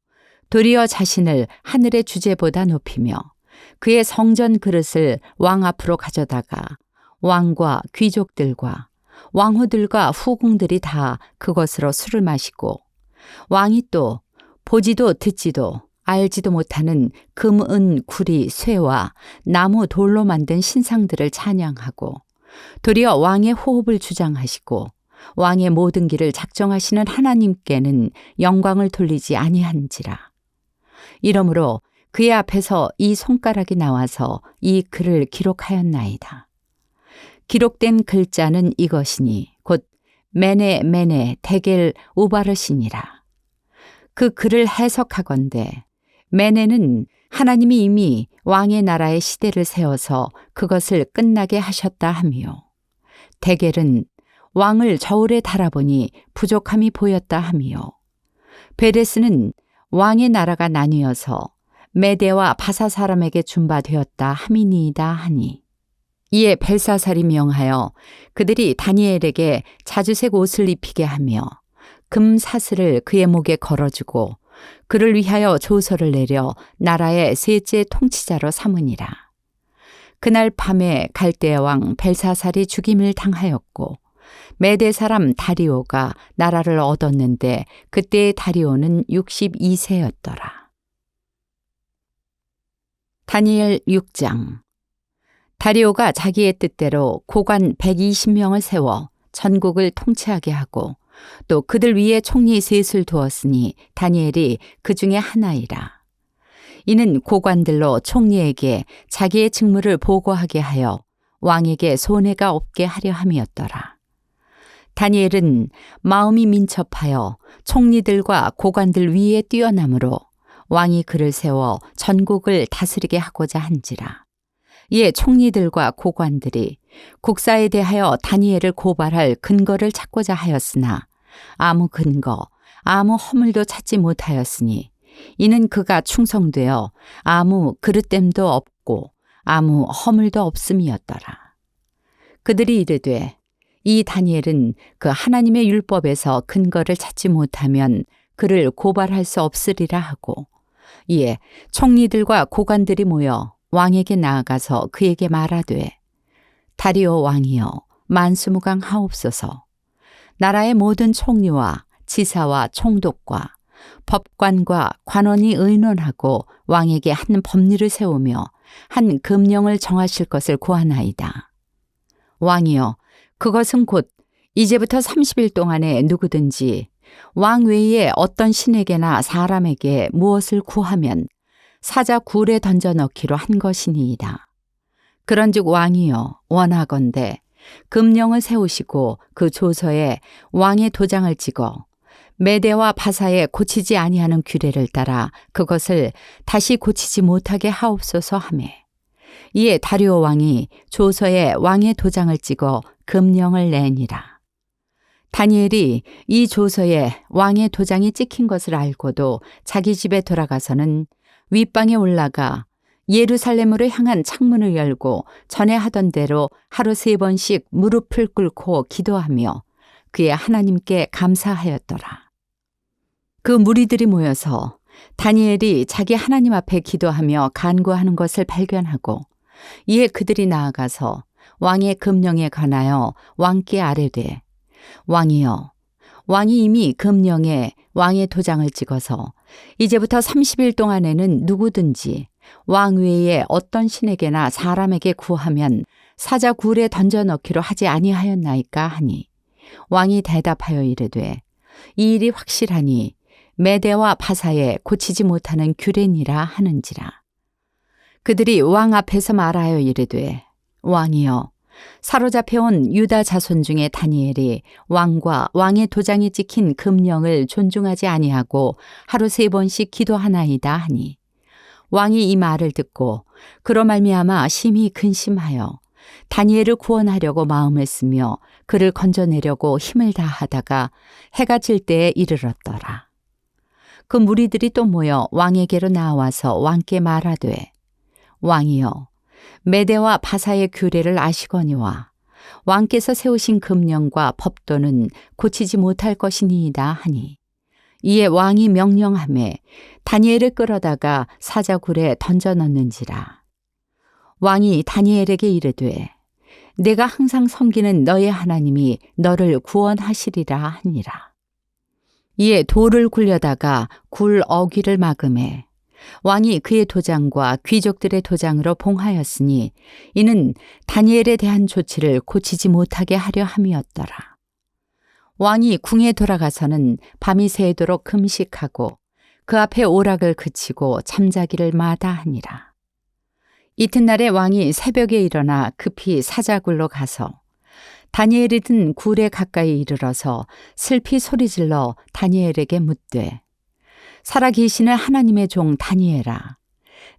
Speaker 1: 도리어 자신을 하늘의 주제보다 높이며 그의 성전 그릇을 왕 앞으로 가져다가 왕과 귀족들과 왕후들과 후궁들이 다 그것으로 술을 마시고 왕이 또 보지도 듣지도 알지도 못하는 금, 은, 구리, 쇠와 나무, 돌로 만든 신상들을 찬양하고 도리어 왕의 호흡을 주장하시고 왕의 모든 길을 작정하시는 하나님께는 영광을 돌리지 아니한지라. 이러므로 그의 앞에서 이 손가락이 나와서 이 글을 기록하였나이다. 기록된 글자는 이것이니 곧 메네 메네 데겔 우바르시니라. 그 글을 해석하건대 메네는 하나님이 이미 왕의 나라의 시대를 세워서 그것을 끝나게 하셨다 하며, 데겔은 왕을 저울에 달아보니 부족함이 보였다 하며, 베레스는 왕의 나라가 나뉘어서 메대와 바사 사람에게 준바되었다 함이니이다 하니, 이에 벨사살이 명하여 그들이 다니엘에게 자주색 옷을 입히게 하며 금 사슬을 그의 목에 걸어주고 그를 위하여 조서를 내려 나라의 셋째 통치자로 삼으니라. 그날 밤에 갈대아 왕 벨사살이 죽임을 당하였고 메대 사람 다리오가 나라를 얻었는데 그때의 다리오는 62세였더라. 다니엘 6장. 다리오가 자기의 뜻대로 고관 120명을 세워 전국을 통치하게 하고 또 그들 위에 총리 셋을 두었으니 다니엘이 그 중에 하나이라. 이는 고관들로 총리에게 자기의 직무를 보고하게 하여 왕에게 손해가 없게 하려 함이었더라. 다니엘은 마음이 민첩하여 총리들과 고관들 위에 뛰어나므로 왕이 그를 세워 전국을 다스리게 하고자 한지라. 이에 총리들과 고관들이 국사에 대하여 다니엘을 고발할 근거를 찾고자 하였으나 아무 근거, 아무 허물도 찾지 못하였으니 이는 그가 충성되어 아무 그릇됨도 없고 아무 허물도 없음이었더라. 그들이 이르되 이 다니엘은 그 하나님의 율법에서 근거를 찾지 못하면 그를 고발할 수 없으리라 하고, 이에 총리들과 고관들이 모여 왕에게 나아가서 그에게 말하되, 다리오 왕이여 만수무강하옵소서. 나라의 모든 총리와 지사와 총독과 법관과 관원이 의논하고 왕에게 한 법률을 세우며 한 금령을 정하실 것을 구하나이다. 왕이여 그것은 곧 이제부터 30일 동안에 누구든지 왕 외에 어떤 신에게나 사람에게 무엇을 구하면 사자 굴에 던져 넣기로 한 것이니이다. 그런즉 왕이여 원하건대 금령을 세우시고 그 조서에 왕의 도장을 찍어 메대와 바사에 고치지 아니하는 규례를 따라 그것을 다시 고치지 못하게 하옵소서 하매, 이에 다리오 왕이 조서에 왕의 도장을 찍어 금령을 내니라. 다니엘이 이 조서에 왕의 도장이 찍힌 것을 알고도 자기 집에 돌아가서는 윗방에 올라가 예루살렘으로 향한 창문을 열고 전에 하던 대로 하루 3번씩 무릎을 꿇고 기도하며 그의 하나님께 감사하였더라. 그 무리들이 모여서 다니엘이 자기 하나님 앞에 기도하며 간구하는 것을 발견하고, 이에 그들이 나아가서 왕의 금령에 관하여 왕께 아뢰되, 왕이여 왕이 이미 금령에 왕의 도장을 찍어서 이제부터 30일 동안에는 누구든지 왕 외에 어떤 신에게나 사람에게 구하면 사자 굴에 던져 넣기로 하지 아니하였나이까 하니, 왕이 대답하여 이르되 이 일이 확실하니 메대와 바사에 고치지 못하는 규례니라 하는지라. 그들이 왕 앞에서 말하여 이르되, 왕이여 사로잡혀온 유다 자손 중에 다니엘이 왕과 왕의 도장이 찍힌 금령을 존중하지 아니하고 하루 3번씩 기도하나이다 하니, 왕이 이 말을 듣고 그로 말미암아 심히 근심하여 다니엘을 구원하려고 마음을 쓰며 그를 건져내려고 힘을 다하다가 해가 질 때에 이르렀더라. 그 무리들이 또 모여 왕에게로 나와서 왕께 말하되, 왕이여 메대와 바사의 규례를 아시거니와 왕께서 세우신 금령과 법도는 고치지 못할 것이니이다 하니, 이에 왕이 명령하매 다니엘을 끌어다가 사자굴에 던져 넣는지라. 왕이 다니엘에게 이르되 내가 항상 섬기는 너의 하나님이 너를 구원하시리라 하니라. 이에 돌을 굴려다가 굴 어귀를 막음해 왕이 그의 도장과 귀족들의 도장으로 봉하였으니 이는 다니엘에 대한 조치를 고치지 못하게 하려 함이었더라. 왕이 궁에 돌아가서는 밤이 새도록 금식하고 그 앞에 오락을 그치고 잠자기를 마다하니라. 이튿날에 왕이 새벽에 일어나 급히 사자굴로 가서 다니엘이 든 굴에 가까이 이르러서 슬피 소리질러 다니엘에게 묻되 살아계시는 하나님의 종 다니엘아,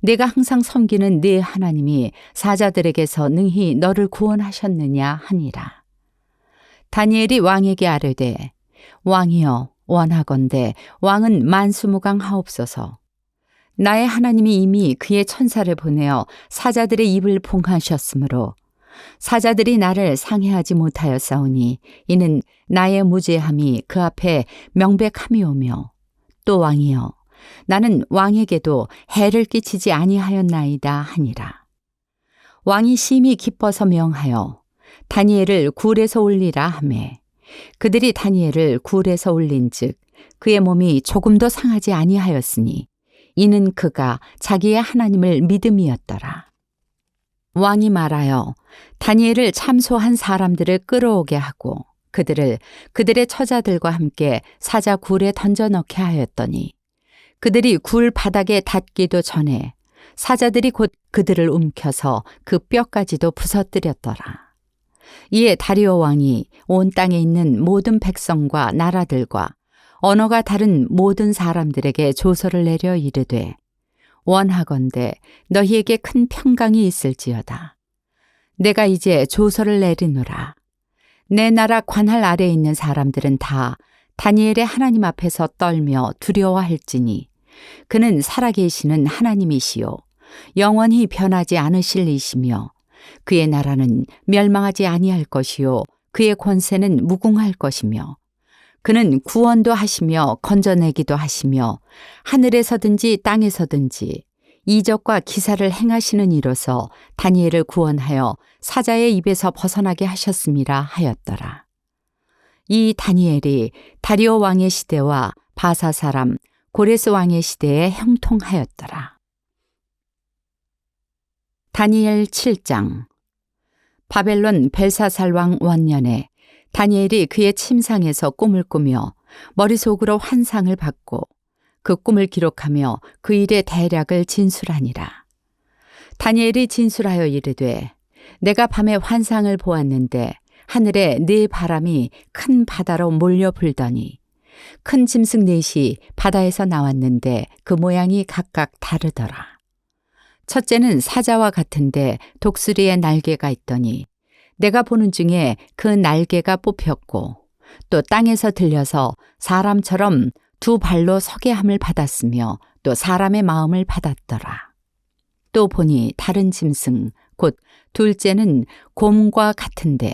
Speaker 1: 내가 항상 섬기는 네 하나님이 사자들에게서 능히 너를 구원하셨느냐 하니라. 다니엘이 왕에게 아뢰되 왕이여 원하건대 왕은 만수무강하옵소서. 나의 하나님이 이미 그의 천사를 보내어 사자들의 입을 봉하셨으므로 사자들이 나를 상해하지 못하였사오니 이는 나의 무죄함이 그 앞에 명백함이오며 또 왕이여 나는 왕에게도 해를 끼치지 아니하였나이다 하니라. 왕이 심히 기뻐서 명하여 다니엘을 굴에서 올리라 하매 그들이 다니엘을 굴에서 올린즉 그의 몸이 조금도 상하지 아니하였으니 이는 그가 자기의 하나님을 믿음이었더라. 왕이 말하여 다니엘을 참소한 사람들을 끌어오게 하고 그들을 그들의 처자들과 함께 사자 굴에 던져 넣게 하였더니 그들이 굴 바닥에 닿기도 전에 사자들이 곧 그들을 움켜서 그 뼈까지도 부서뜨렸더라. 이에 다리오 왕이 온 땅에 있는 모든 백성과 나라들과 언어가 다른 모든 사람들에게 조서를 내려 이르되 원하건대 너희에게 큰 평강이 있을지어다. 내가 이제 조서를 내리노라. 내 나라 관할 아래에 있는 사람들은 다 다니엘의 하나님 앞에서 떨며 두려워할지니 그는 살아계시는 하나님이시요 영원히 변하지 않으실 이시며 그의 나라는 멸망하지 아니할 것이요 그의 권세는 무궁할 것이며 그는 구원도 하시며 건져내기도 하시며 하늘에서든지 땅에서든지 이적과 기사를 행하시는 이로서 다니엘을 구원하여 사자의 입에서 벗어나게 하셨음이라 하였더라. 이 다니엘이 다리오 왕의 시대와 바사 사람 고레스 왕의 시대에 형통하였더라. 다니엘 7장. 바벨론 벨사살 왕 원년에 다니엘이 그의 침상에서 꿈을 꾸며 머릿속으로 환상을 받고 그 꿈을 기록하며 그 일의 대략을 진술하니라. 다니엘이 진술하여 이르되 내가 밤에 환상을 보았는데 하늘에 네 바람이 큰 바다로 몰려 불더니 큰 짐승 넷이 바다에서 나왔는데 그 모양이 각각 다르더라. 첫째는 사자와 같은데 독수리의 날개가 있더니 내가 보는 중에 그 날개가 뽑혔고 또 땅에서 들려서 사람처럼 두 발로 서게 함을 받았으며 또 사람의 마음을 받았더라. 또 보니 다른 짐승 곧 둘째는 곰과 같은데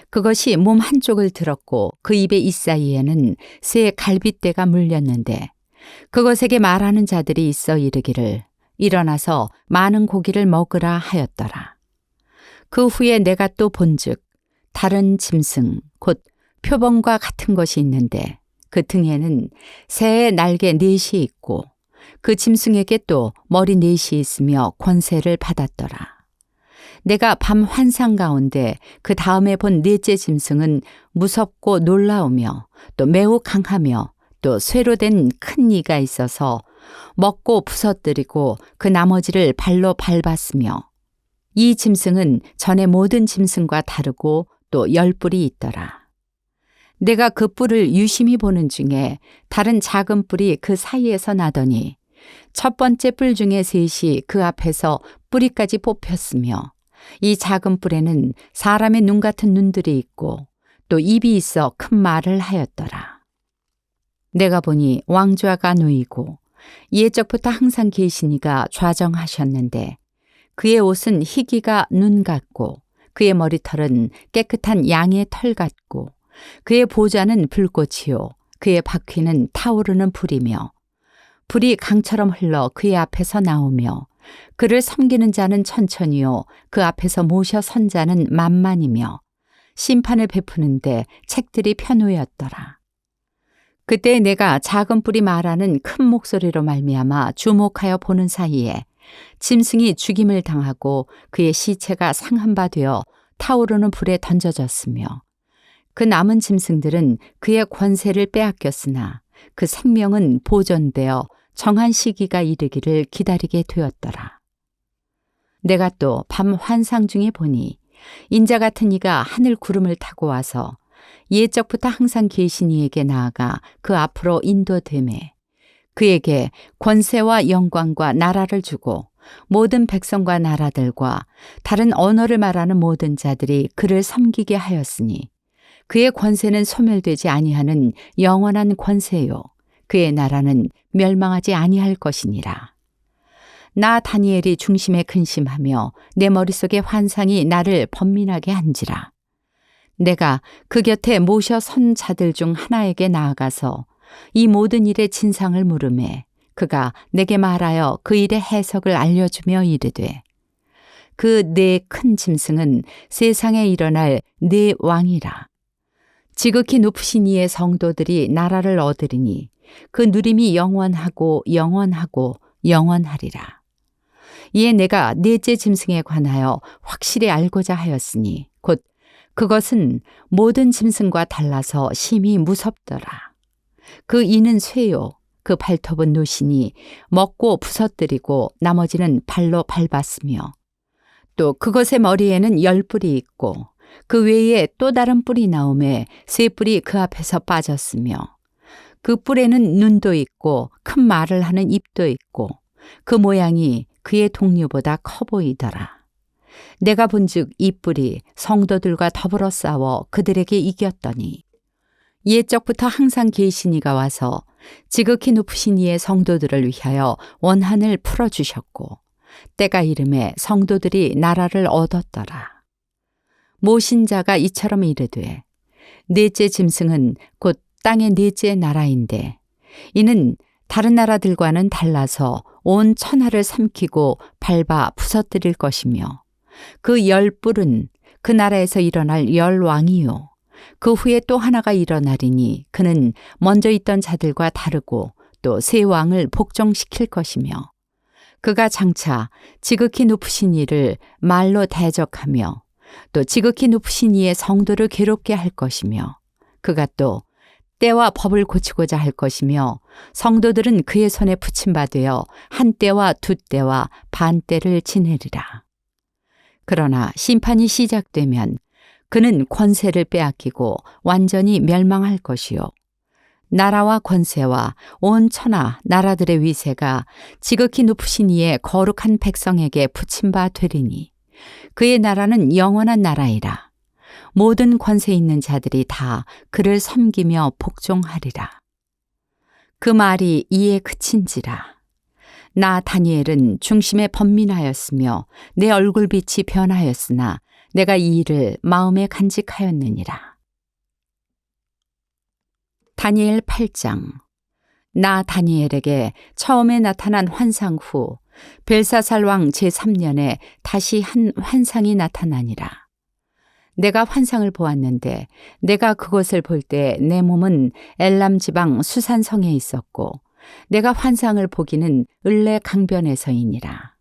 Speaker 1: 그것이 몸 한쪽을 들었고 그 입의 이사이에는 새 갈빗대가 물렸는데 그것에게 말하는 자들이 있어 이르기를 일어나서 많은 고기를 먹으라 하였더라. 그 후에 내가 또 본즉 다른 짐승 곧 표범과 같은 것이 있는데 그 등에는 새의 날개 넷이 있고 그 짐승에게 또 머리 넷이 있으며 권세를 받았더라. 내가 밤 환상 가운데 그 다음에 본 넷째 짐승은 무섭고 놀라우며 또 매우 강하며 또 쇠로 된 큰 이가 있어서 먹고 부서뜨리고 그 나머지를 발로 밟았으며 이 짐승은 전의 모든 짐승과 다르고 또 10뿔이 있더라. 내가 그 뿔을 유심히 보는 중에 다른 작은 뿔이 그 사이에서 나더니 첫 번째 뿔 중에 셋이 그 앞에서 뿌리까지 뽑혔으며 이 작은 뿔에는 사람의 눈 같은 눈들이 있고 또 입이 있어 큰 말을 하였더라. 내가 보니 왕좌가 놓이고 옛적부터 항상 계시니가 좌정하셨는데 그의 옷은 희기가 눈 같고 그의 머리털은 깨끗한 양의 털 같고 그의 보좌는 불꽃이요 그의 바퀴는 타오르는 불이며 불이 강처럼 흘러 그의 앞에서 나오며 그를 섬기는 자는 천천히요 그 앞에서 모셔 선 자는 만만이며 심판을 베푸는데 책들이 펴놓였더라. 그때 내가 작은 뿔이 말하는 큰 목소리로 말미암아 주목하여 보는 사이에 짐승이 죽임을 당하고 그의 시체가 상한 바 되어 타오르는 불에 던져졌으며 그 남은 짐승들은 그의 권세를 빼앗겼으나 그 생명은 보존되어 정한 시기가 이르기를 기다리게 되었더라. 내가 또 밤 환상 중에 보니 인자 같은 이가 하늘 구름을 타고 와서 옛적부터 항상 계신 이에게 나아가 그 앞으로 인도되매 그에게 권세와 영광과 나라를 주고 모든 백성과 나라들과 다른 언어를 말하는 모든 자들이 그를 섬기게 하였으니 그의 권세는 소멸되지 아니하는 영원한 권세요 그의 나라는 멸망하지 아니할 것이니라. 나 다니엘이 중심에 근심하며 내 머릿속의 환상이 나를 번민하게 한지라. 내가 그 곁에 모셔 선 자들 중 하나에게 나아가서 이 모든 일의 진상을 물으매 그가 내게 말하여 그 일의 해석을 알려주며 이르되 그 네 큰 짐승은 세상에 일어날 네 왕이라. 지극히 높으신 이의 성도들이 나라를 얻으리니 그 누림이 영원하고 영원하고 영원하리라. 이에 내가 넷째 짐승에 관하여 확실히 알고자 하였으니 곧 그것은 모든 짐승과 달라서 심히 무섭더라. 그 이는 쇠요 그 발톱은 노시니 먹고 부서뜨리고 나머지는 발로 밟았으며 또 그것의 머리에는 10뿔이 있고 그 외에 또 다른 뿔이 나오매 3뿔이 그 앞에서 빠졌으며 그 뿔에는 눈도 있고 큰 말을 하는 입도 있고 그 모양이 그의 동류보다 커 보이더라. 내가 본즉 이 뿔이 성도들과 더불어 싸워 그들에게 이겼더니 옛적부터 항상 계신 이가 와서 지극히 높으신 이의 성도들을 위하여 원한을 풀어주셨고 때가 이름에 성도들이 나라를 얻었더라. 모신자가 이처럼 이르되 넷째 짐승은 곧 땅의 넷째 나라인데 이는 다른 나라들과는 달라서 온 천하를 삼키고 밟아 부서뜨릴 것이며 그 10뿔은 그 나라에서 일어날 10왕이요 그 후에 또 하나가 일어나리니 그는 먼저 있던 자들과 다르고 또 세 왕을 복종시킬 것이며 그가 장차 지극히 높으신 이를 말로 대적하며 또 지극히 높으신 이의 성도를 괴롭게 할 것이며 그가 또 때와 법을 고치고자 할 것이며 성도들은 그의 손에 붙임받으어 한 때와 두 때와 반 때를 지내리라. 그러나 심판이 시작되면 그는 권세를 빼앗기고 완전히 멸망할 것이요 나라와 권세와 온 천하 나라들의 위세가 지극히 높으신 이의 거룩한 백성에게 붙임바 되리니 그의 나라는 영원한 나라이라. 모든 권세 있는 자들이 다 그를 섬기며 복종하리라. 그 말이 이에 그친지라. 나 다니엘은 중심에 번민하였으며 내 얼굴빛이 변하였으나 내가 이 일을 마음에 간직하였느니라. 다니엘 8장. 나 다니엘에게 처음에 나타난 환상 후 벨사살 왕 제3년에 다시 한 환상이 나타나니라. 내가 환상을 보았는데 내가 그것을 볼 때 내 몸은 엘람 지방 수산성에 있었고 내가 환상을 보기는 을레 강변에서이니라.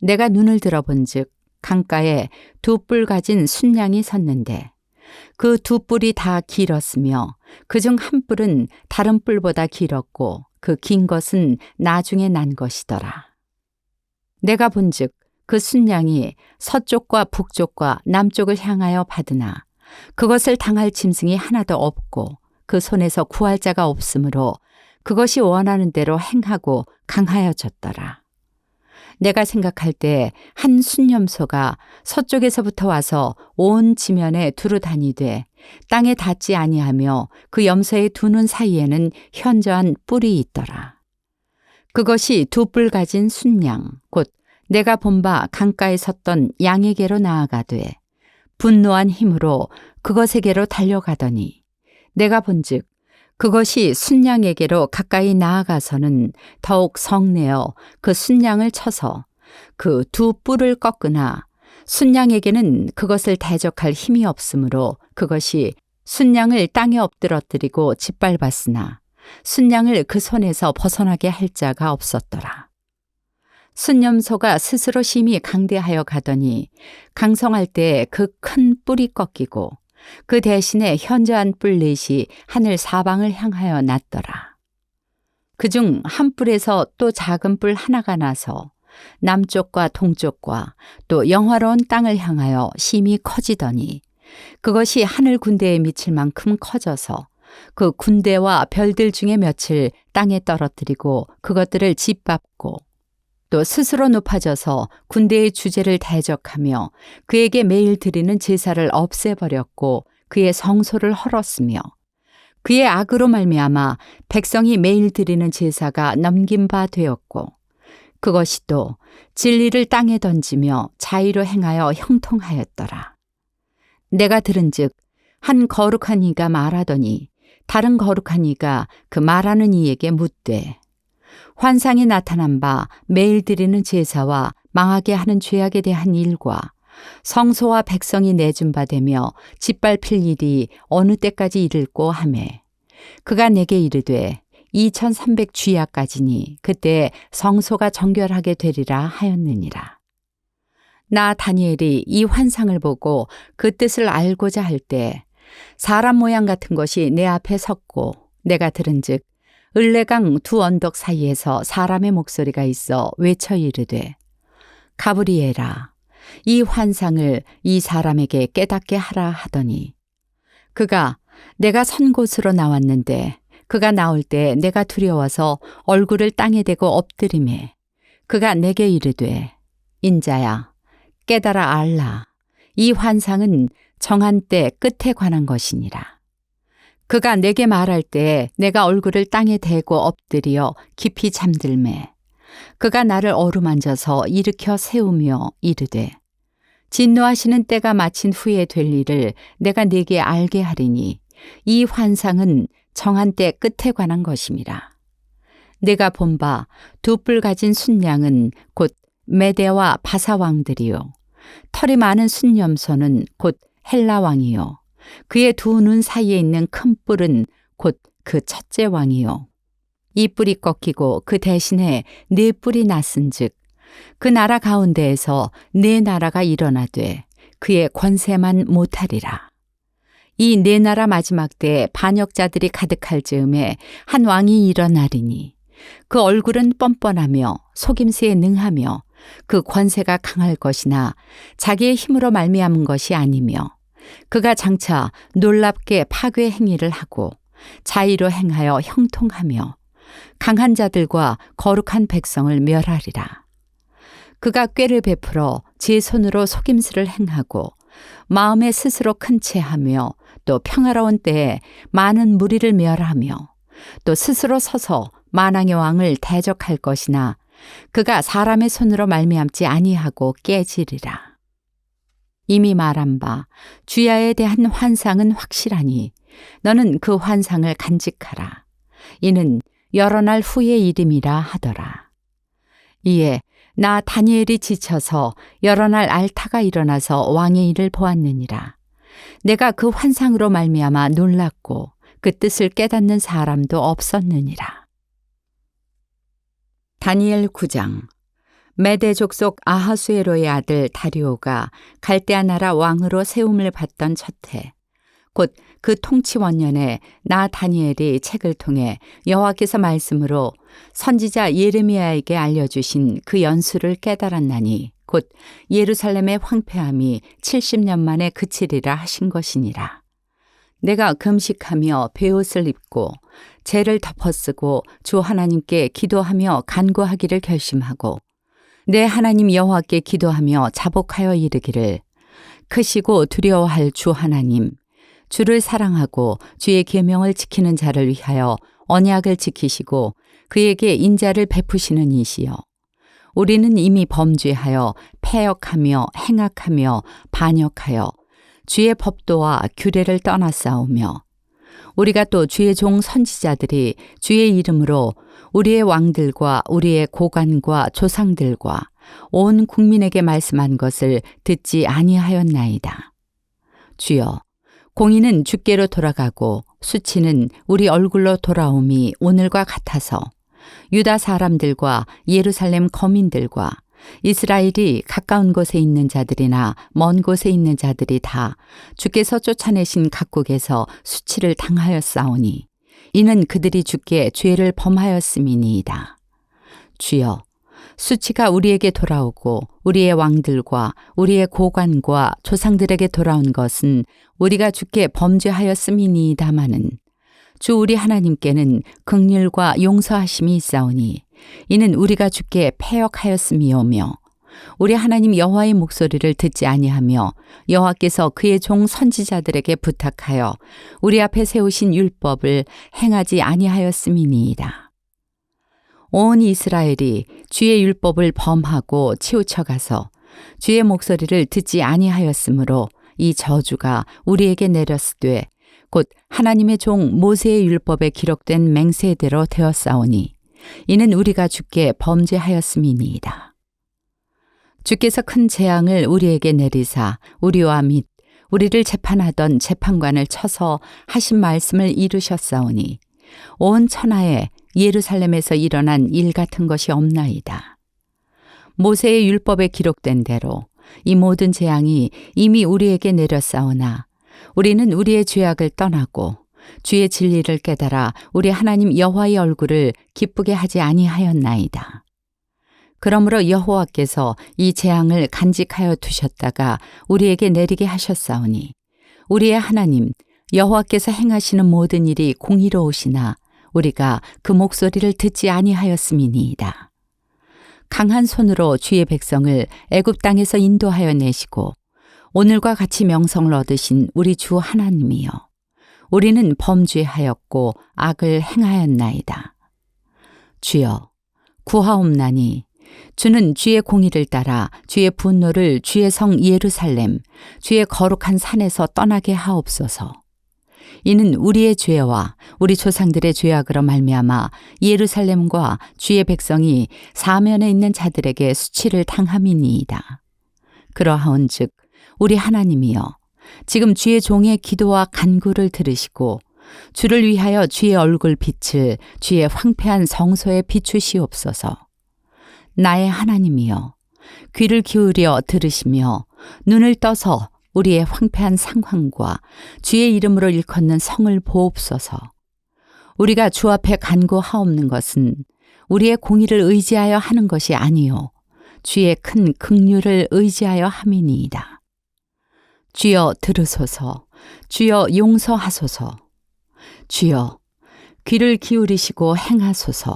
Speaker 1: 내가 눈을 들어본즉 강가에 2뿔 가진 순양이 섰는데 그 2뿔이 다 길었으며 그중 한 뿔은 다른 뿔보다 길었고 그 긴 것은 나중에 난 것이더라. 내가 본즉 그 순양이 서쪽과 북쪽과 남쪽을 향하여 받으나 그것을 당할 짐승이 하나도 없고 그 손에서 구할 자가 없으므로 그것이 원하는 대로 행하고 강하여졌더라. 내가 생각할 때 한 순념소가 서쪽에서부터 와서 온 지면에 두루 다니되 땅에 닿지 아니하며 그 염소의 두 눈 사이에는 현저한 뿔이 있더라. 그것이 2뿔 가진 순양 곧 내가 본 바 강가에 섰던 양에게로 나아가되 분노한 힘으로 그것에게로 달려가더니 내가 본즉 그것이 순양에게로 가까이 나아가서는 더욱 성내어 그 순양을 쳐서 그 2뿔을 꺾으나 순양에게는 그것을 대적할 힘이 없으므로 그것이 순양을 땅에 엎드러뜨리고 짓밟았으나 순양을 그 손에서 벗어나게 할 자가 없었더라. 순념소가 스스로 심히 강대하여 가더니 강성할 때에 그 큰 뿔이 꺾이고 그 대신에 현저한 뿔 넷이 하늘 사방을 향하여 났더라. 그중 한 뿔에서 또 작은 뿔 하나가 나서 남쪽과 동쪽과 또 영화로운 땅을 향하여 심히 커지더니 그것이 하늘 군대에 미칠 만큼 커져서 그 군대와 별들 중에 며칠 땅에 떨어뜨리고 그것들을 짓밟고 또 스스로 높아져서 군대의 주제를 대적하며 그에게 매일 드리는 제사를 없애버렸고 그의 성소를 헐었으며 그의 악으로 말미암아 백성이 매일 드리는 제사가 넘긴 바 되었고 그것이 또 진리를 땅에 던지며 자의로 행하여 형통하였더라. 내가 들은즉 한 거룩한 이가 말하더니 다른 거룩한 이가 그 말하는 이에게 묻되 환상이 나타난 바 매일 드리는 제사와 망하게 하는 죄악에 대한 일과 성소와 백성이 내준 바 되며 짓밟힐 일이 어느 때까지 이를꼬 하매 그가 내게 이르되 2300 주야까지니 그때 성소가 정결하게 되리라 하였느니라. 나 다니엘이 이 환상을 보고 그 뜻을 알고자 할 때 사람 모양 같은 것이 내 앞에 섰고 내가 들은즉 을레강 두 언덕 사이에서 사람의 목소리가 있어 외쳐 이르되 가브리엘아 이 환상을 이 사람에게 깨닫게 하라 하더니 그가 내가 선 곳으로 나왔는데 그가 나올 때 내가 두려워서 얼굴을 땅에 대고 엎드리매 그가 내게 이르되 인자야 깨달아 알라 이 환상은 정한 때 끝에 관한 것이니라. 그가 내게 말할 때 내가 얼굴을 땅에 대고 엎드려 깊이 잠들매 그가 나를 어루만져서 일으켜 세우며 이르되 진노하시는 때가 마친 후에 될 일을 내가 네게 알게 하리니 이 환상은 정한 때 끝에 관한 것임이라. 내가 본 바 두 뿔 가진 순양은 곧 메대와 바사 왕들이요 털이 많은 순념소는 곧 헬라 왕이요 그의 두 눈 사이에 있는 큰 뿔은 곧 그 첫째 왕이요 이 뿔이 꺾이고 그 대신에 네 뿔이 났은즉 그 나라 가운데에서 네 나라가 일어나되 그의 권세만 못하리라. 이 네 나라 마지막 때에 반역자들이 가득할 즈음에 한 왕이 일어나리니 그 얼굴은 뻔뻔하며 속임수에 능하며 그 권세가 강할 것이나 자기의 힘으로 말미암은 것이 아니며 그가 장차 놀랍게 파괴 행위를 하고 자의로 행하여 형통하며 강한 자들과 거룩한 백성을 멸하리라. 그가 꾀를 베풀어 제 손으로 속임수를 행하고 마음에 스스로 큰 채하며 또 평화로운 때에 많은 무리를 멸하며 또 스스로 서서 만왕의 왕을 대적할 것이나 그가 사람의 손으로 말미암지 아니하고 깨지리라. 이미 말한 바 주야에 대한 환상은 확실하니 너는 그 환상을 간직하라. 이는 여러 날 후의 일임이라 하더라. 이에 나 다니엘이 지쳐서 여러 날 알타가 일어나서 왕의 일을 보았느니라. 내가 그 환상으로 말미암아 놀랐고 그 뜻을 깨닫는 사람도 없었느니라. 다니엘 9장. 메대 족속 아하수에로의 아들 다리오가 갈대아 나라 왕으로 세움을 받던 첫 해, 곧 그 통치 원년에 나 다니엘이 책을 통해 여호와께서 말씀으로 선지자 예레미야에게 알려주신 그 연수를 깨달았나니 곧 예루살렘의 황폐함이 70년 만에 그치리라 하신 것이니라. 내가 금식하며 베옷을 입고 재를 덮어쓰고 주 하나님께 기도하며 간구하기를 결심하고 내 하나님 여호와께 기도하며 자복하여 이르기를 크시고 두려워할 주 하나님 주를 사랑하고 주의 계명을 지키는 자를 위하여 언약을 지키시고 그에게 인자를 베푸시는 이시여 우리는 이미 범죄하여 패역하며 행악하며 반역하여 주의 법도와 규례를 떠나싸우며 우리가 또 주의 종 선지자들이 주의 이름으로 우리의 왕들과 우리의 고관과 조상들과 온 국민에게 말씀한 것을 듣지 아니하였나이다. 주여 공의는 주께로 돌아가고 수치는 우리 얼굴로 돌아옴이 오늘과 같아서 유다 사람들과 예루살렘 거민들과 이스라엘이 가까운 곳에 있는 자들이나 먼 곳에 있는 자들이 다 주께서 쫓아내신 각국에서 수치를 당하였사오니 이는 그들이 주께 죄를 범하였음이니이다. 주여, 수치가 우리에게 돌아오고 우리의 왕들과 우리의 고관과 조상들에게 돌아온 것은 우리가 주께 범죄하였음이니이다마는 주 우리 하나님께는 긍휼과 용서하심이 있사오니 이는 우리가 주께 패역하였음이오며 우리 하나님 여호와의 목소리를 듣지 아니하며 여호와께서 그의 종 선지자들에게 부탁하여 우리 앞에 세우신 율법을 행하지 아니하였음이니이다. 온 이스라엘이 주의 율법을 범하고 치우쳐 가서 주의 목소리를 듣지 아니하였으므로 이 저주가 우리에게 내렸으되 곧 하나님의 종 모세의 율법에 기록된 맹세대로 되었사오니 이는 우리가 주께 범죄하였음이니이다. 주께서 큰 재앙을 우리에게 내리사 우리와 및 우리를 재판하던 재판관을 쳐서 하신 말씀을 이루셨사오니 온 천하에 예루살렘에서 일어난 일 같은 것이 없나이다. 모세의 율법에 기록된 대로 이 모든 재앙이 이미 우리에게 내렸사오나 우리는 우리의 죄악을 떠나고 주의 진리를 깨달아 우리 하나님 여호와의 얼굴을 기쁘게 하지 아니하였나이다. 그러므로 여호와께서 이 재앙을 간직하여 두셨다가 우리에게 내리게 하셨사오니 우리의 하나님 여호와께서 행하시는 모든 일이 공의로우시나 우리가 그 목소리를 듣지 아니하였음이니이다. 강한 손으로 주의 백성을 애굽 땅에서 인도하여 내시고 오늘과 같이 명성을 얻으신 우리 주 하나님이여 우리는 범죄하였고 악을 행하였나이다. 주여 구하옵나니 주는 주의 공의를 따라 주의 분노를 주의 성 예루살렘 주의 거룩한 산에서 떠나게 하옵소서. 이는 우리의 죄와 우리 조상들의 죄악으로 말미암아 예루살렘과 주의 백성이 사면에 있는 자들에게 수치를 당함이니이다. 그러하온즉 우리 하나님이여 지금 주의 종의 기도와 간구를 들으시고 주를 위하여 주의 얼굴 빛을 주의 황폐한 성소에 비추시옵소서. 나의 하나님이여 귀를 기울여 들으시며 눈을 떠서 우리의 황폐한 상황과 주의 이름으로 일컫는 성을 보옵소서. 우리가 주 앞에 간구하옵는 것은 우리의 공의를 의지하여 하는 것이 아니요 주의 큰 긍휼을 의지하여 함이니이다. 주여 들으소서. 주여 용서하소서. 주여 귀를 기울이시고 행하소서.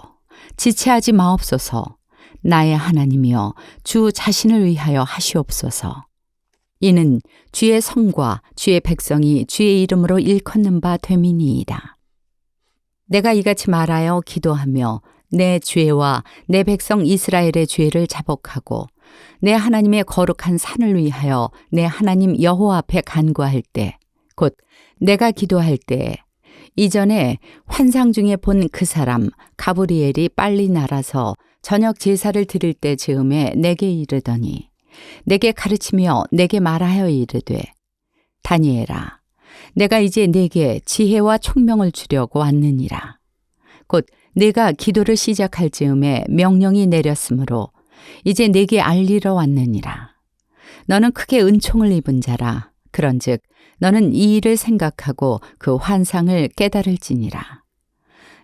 Speaker 1: 지체하지 마옵소서. 나의 하나님이여 주 자신을 위하여 하시옵소서. 이는 주의 성과 주의 백성이 주의 이름으로 일컫는 바 됨이니이다. 내가 이같이 말하여 기도하며 내 죄와 내 백성 이스라엘의 죄를 자복하고 내 하나님의 거룩한 산을 위하여 내 하나님 여호와 앞에 간구할 때, 곧 내가 기도할 때 이전에 환상 중에 본 그 사람 가브리엘이 빨리 날아서 저녁 제사를 드릴 때 즈음에 내게 이르더니 내게 가르치며 내게 말하여 이르되 다니엘아 내가 이제 내게 지혜와 총명을 주려고 왔느니라. 곧 내가 기도를 시작할 즈음에 명령이 내렸으므로 이제 내게 알리러 왔느니라. 너는 크게 은총을 입은 자라. 그런즉 너는 이 일을 생각하고 그 환상을 깨달을지니라.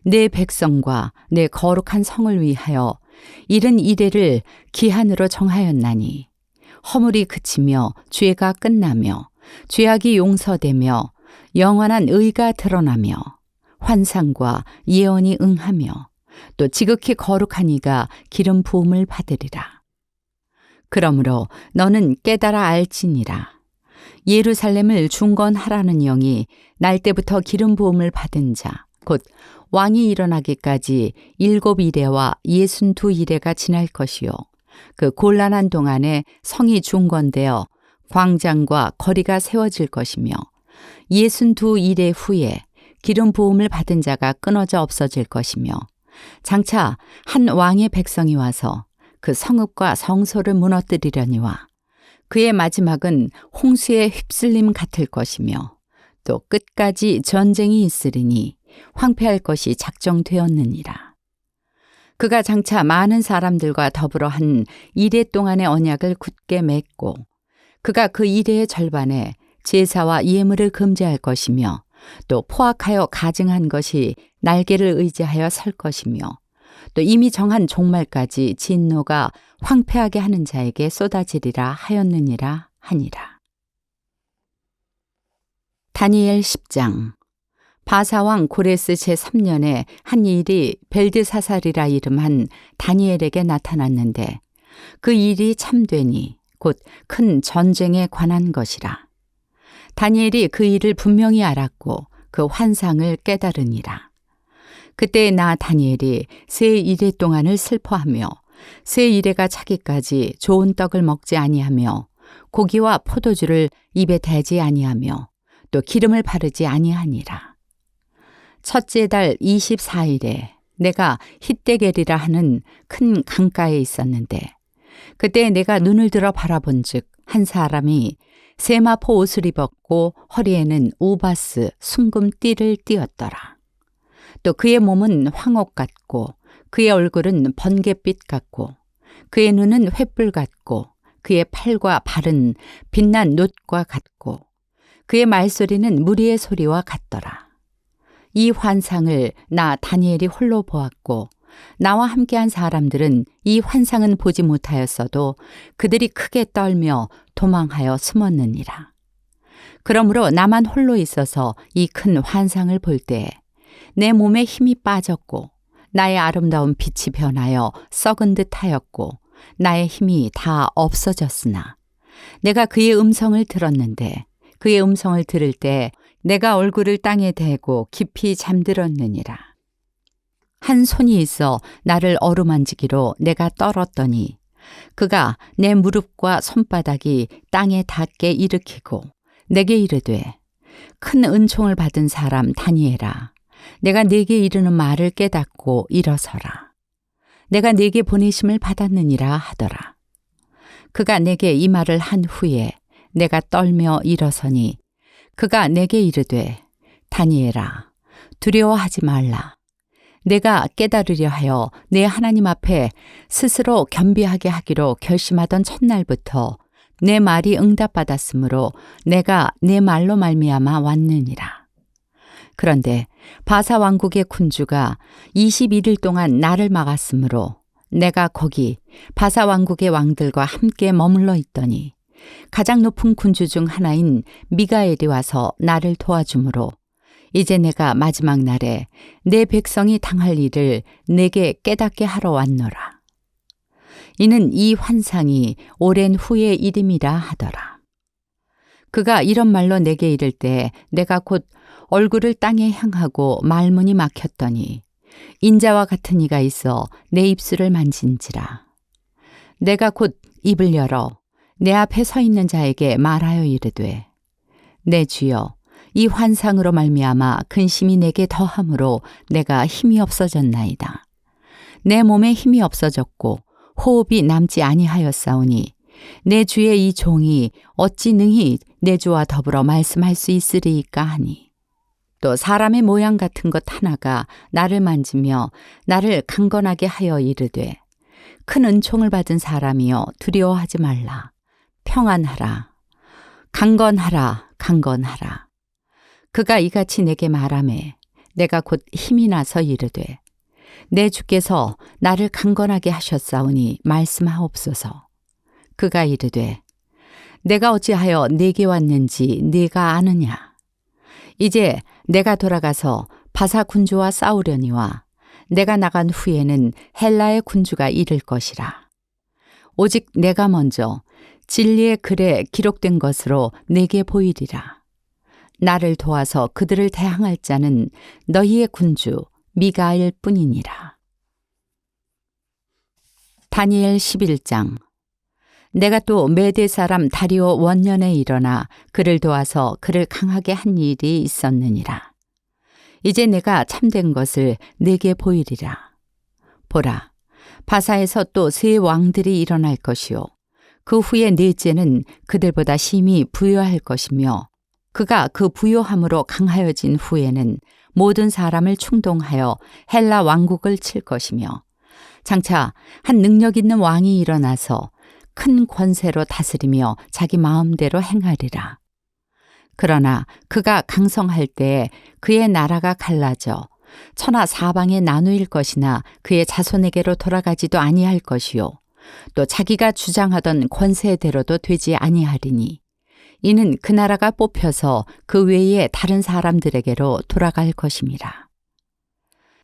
Speaker 1: 내 백성과 내 거룩한 성을 위하여 이른 이래를 기한으로 정하였나니 허물이 그치며 죄가 끝나며 죄악이 용서되며 영원한 의가 드러나며 환상과 예언이 응하며 또 지극히 거룩한 이가 기름 부음을 받으리라. 그러므로 너는 깨달아 알지니라. 예루살렘을 중건하라는 영이 날 때부터 기름 부음을 받은 자, 곧 왕이 일어나기까지 7 이레와 62 이레가 지날 것이요. 그 곤란한 동안에 성이 중건되어 광장과 거리가 세워질 것이며 62 이레 후에 기름 부음을 받은 자가 끊어져 없어질 것이며 장차 한 왕의 백성이 와서 그 성읍과 성소를 무너뜨리려니와 그의 마지막은 홍수의 휩쓸림 같을 것이며 또 끝까지 전쟁이 있으리니 황폐할 것이 작정되었느니라. 그가 장차 많은 사람들과 더불어 한 이레 동안의 언약을 굳게 맺고 그가 그 이레의 절반에 제사와 예물을 금지할 것이며 또 포악하여 가증한 것이 날개를 의지하여 설 것이며 또 이미 정한 종말까지 진노가 황폐하게 하는 자에게 쏟아지리라 하였느니라 하니라. 다니엘 10장. 바사왕 고레스 제3년에 한 일이 벨드사살이라 이름한 다니엘에게 나타났는데 그 일이 참되니 곧 큰 전쟁에 관한 것이라. 다니엘이 그 일을 분명히 알았고 그 환상을 깨달으니라. 그때 나 다니엘이 새 이레 동안을 슬퍼하며 새 이레가 차기까지 좋은 떡을 먹지 아니하며 고기와 포도주를 입에 대지 아니하며 또 기름을 바르지 아니하니라. 첫째 달 24일에 내가 hitdegel이라 하는 큰 강가에 있었는데 그때 내가 눈을 들어 바라본즉 한 사람이 세마포 옷을 입었고 허리에는 우바스 순금 띠를 띠었더라. 또 그의 몸은 황옥 같고 그의 얼굴은 번갯빛 같고 그의 눈은 횃불 같고 그의 팔과 발은 빛난 놋과 같고 그의 말소리는 무리의 소리와 같더라. 이 환상을 나 다니엘이 홀로 보았고 나와 함께한 사람들은 이 환상은 보지 못하였어도 그들이 크게 떨며 도망하여 숨었느니라. 그러므로 나만 홀로 있어서 이 큰 환상을 볼 때에 내 몸에 힘이 빠졌고 나의 아름다운 빛이 변하여 썩은 듯 하였고 나의 힘이 다 없어졌으나 내가 그의 음성을 들었는데 그의 음성을 들을 때 내가 얼굴을 땅에 대고 깊이 잠들었느니라. 한 손이 있어 나를 어루만지기로 내가 떨었더니 그가 내 무릎과 손바닥이 땅에 닿게 일으키고 내게 이르되 큰 은총을 받은 사람 다니엘아 내가 네게 이르는 말을 깨닫고 일어서라. 내가 네게 보내심을 받았느니라 하더라. 그가 내게 이 말을 한 후에 내가 떨며 일어서니 그가 내게 이르되 다니엘아 두려워하지 말라. 내가 깨달으려 하여 내 하나님 앞에 스스로 겸비하게 하기로 결심하던 첫날부터 내 말이 응답받았으므로 내가 내 말로 말미암아 왔느니라. 그런데 바사 왕국의 군주가 21일 동안 나를 막았으므로 내가 거기 바사 왕국의 왕들과 함께 머물러 있더니 가장 높은 군주 중 하나인 미가엘이 와서 나를 도와주므로 이제 내가 마지막 날에 내 백성이 당할 일을 내게 깨닫게 하러 왔노라. 이는 이 환상이 오랜 후의 일임이라 하더라. 그가 이런 말로 내게 이를 때 내가 곧 얼굴을 땅에 향하고 말문이 막혔더니 인자와 같은 이가 있어 내 입술을 만진지라. 내가 곧 입을 열어 내 앞에 서 있는 자에게 말하여 이르되 내 주여 이 환상으로 말미암아 근심이 내게 더함으로 내가 힘이 없어졌나이다. 내 몸에 힘이 없어졌고 호흡이 남지 아니하였사오니 내 주의 이 종이 어찌 능히 내 주와 더불어 말씀할 수 있으리이까 하니 또 사람의 모양 같은 것 하나가 나를 만지며 나를 강건하게 하여 이르되 큰 은총을 받은 사람이여 두려워하지 말라. 평안하라. 강건하라. 강건하라. 그가 이같이 내게 말하매 내가 곧 힘이 나서 이르되 내 주께서 나를 강건하게 하셨사오니 말씀하옵소서. 그가 이르되 내가 어찌하여 네게 왔는지 네가 아느냐. 이제 내가 돌아가서 바사 군주와 싸우려니와 내가 나간 후에는 헬라의 군주가 이를 것이라. 오직 내가 먼저 진리의 글에 기록된 것으로 네게 보이리라. 나를 도와서 그들을 대항할 자는 너희의 군주 미가엘 뿐이니라. 다니엘 11장. 내가 또 메대 사람 다리오 원년에 일어나 그를 도와서 그를 강하게 한 일이 있었느니라. 이제 내가 참된 것을 네게 보이리라. 보라, 바사에서 또 세 왕들이 일어날 것이요 그 후에 넷째는 그들보다 심히 부유할 것이며 그가 그 부요함으로 강하여진 후에는 모든 사람을 충동하여 헬라 왕국을 칠 것이며 장차 한 능력 있는 왕이 일어나서 큰 권세로 다스리며 자기 마음대로 행하리라. 그러나 그가 강성할 때에 그의 나라가 갈라져 천하 사방에 나누일 것이나 그의 자손에게로 돌아가지도 아니할 것이요 또 자기가 주장하던 권세대로도 되지 아니하리니 이는 그 나라가 뽑혀서 그 외에 다른 사람들에게로 돌아갈 것임이라.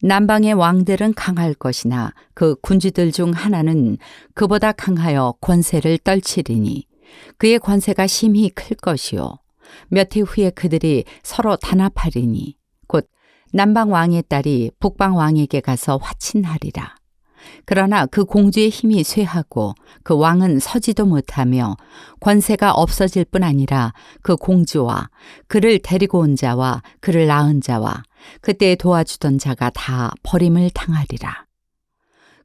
Speaker 1: 남방의 왕들은 강할 것이나 그 군주들 중 하나는 그보다 강하여 권세를 떨치리니 그의 권세가 심히 클 것이요 몇 해 후에 그들이 서로 단합하리니 곧 남방 왕의 딸이 북방 왕에게 가서 화친하리라. 그러나 그 공주의 힘이 쇠하고 그 왕은 서지도 못하며 권세가 없어질 뿐 아니라 그 공주와 그를 데리고 온 자와 그를 낳은 자와 그때 도와주던 자가 다 버림을 당하리라.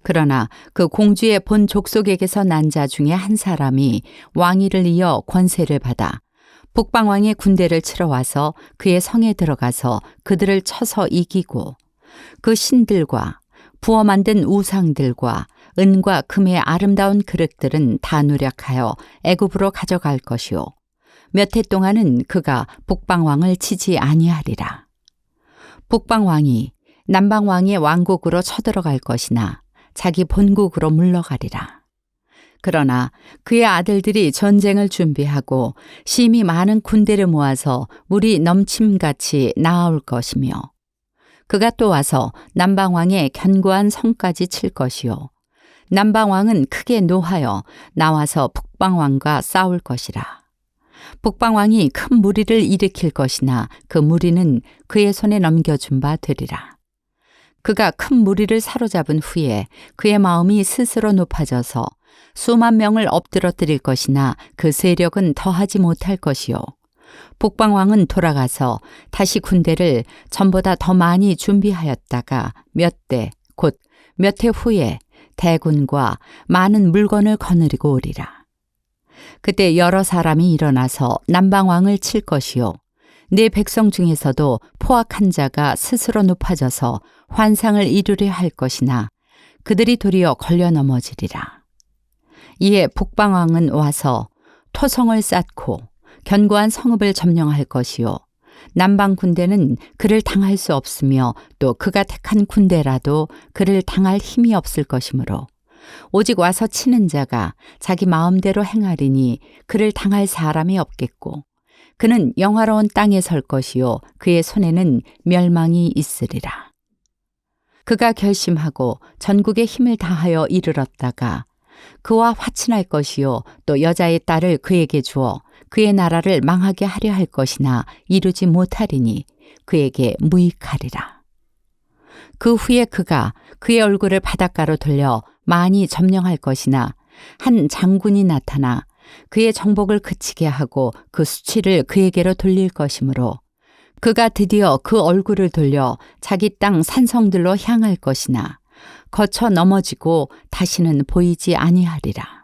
Speaker 1: 그러나 그 공주의 본 족속에게서 난 자 중에 한 사람이 왕위를 이어 권세를 받아 북방왕의 군대를 치러 와서 그의 성에 들어가서 그들을 쳐서 이기고 그 신들과 부어 만든 우상들과 은과 금의 아름다운 그릇들은 다 누략하여 애굽으로 가져갈 것이요 몇 해 동안은 그가 북방왕을 치지 아니하리라. 북방왕이 남방왕의 왕국으로 쳐들어갈 것이나 자기 본국으로 물러가리라. 그러나 그의 아들들이 전쟁을 준비하고 심히 많은 군대를 모아서 물이 넘침같이 나아올 것이며 그가 또 와서 남방왕의 견고한 성까지 칠 것이요 남방왕은 크게 노하여 나와서 북방왕과 싸울 것이라. 북방왕이 큰 무리를 일으킬 것이나 그 무리는 그의 손에 넘겨준 바 되리라. 그가 큰 무리를 사로잡은 후에 그의 마음이 스스로 높아져서 수만 명을 엎드러뜨릴 것이나 그 세력은 더하지 못할 것이요 북방왕은 돌아가서 다시 군대를 전보다 더 많이 준비하였다가 몇 대, 곧 몇 해 후에 대군과 많은 물건을 거느리고 오리라. 그때 여러 사람이 일어나서 남방왕을 칠 것이요 네 백성 중에서도 포악한 자가 스스로 높아져서 환상을 이루려 할 것이나 그들이 도리어 걸려 넘어지리라. 이에 북방왕은 와서 토성을 쌓고 견고한 성읍을 점령할 것이요 남방 군대는 그를 당할 수 없으며 또 그가 택한 군대라도 그를 당할 힘이 없을 것이므로 오직 와서 치는 자가 자기 마음대로 행하리니 그를 당할 사람이 없겠고 그는 영화로운 땅에 설 것이요 그의 손에는 멸망이 있으리라. 그가 결심하고 전국의 힘을 다하여 이르렀다가 그와 화친할 것이요 또 여자의 딸을 그에게 주어 그의 나라를 망하게 하려 할 것이나 이루지 못하리니 그에게 무익하리라. 그 후에 그가 그의 얼굴을 바닷가로 돌려 많이 점령할 것이나 한 장군이 나타나 그의 정복을 그치게 하고 그 수치를 그에게로 돌릴 것이므로 그가 드디어 그 얼굴을 돌려 자기 땅 산성들로 향할 것이나 거쳐 넘어지고 다시는 보이지 아니하리라.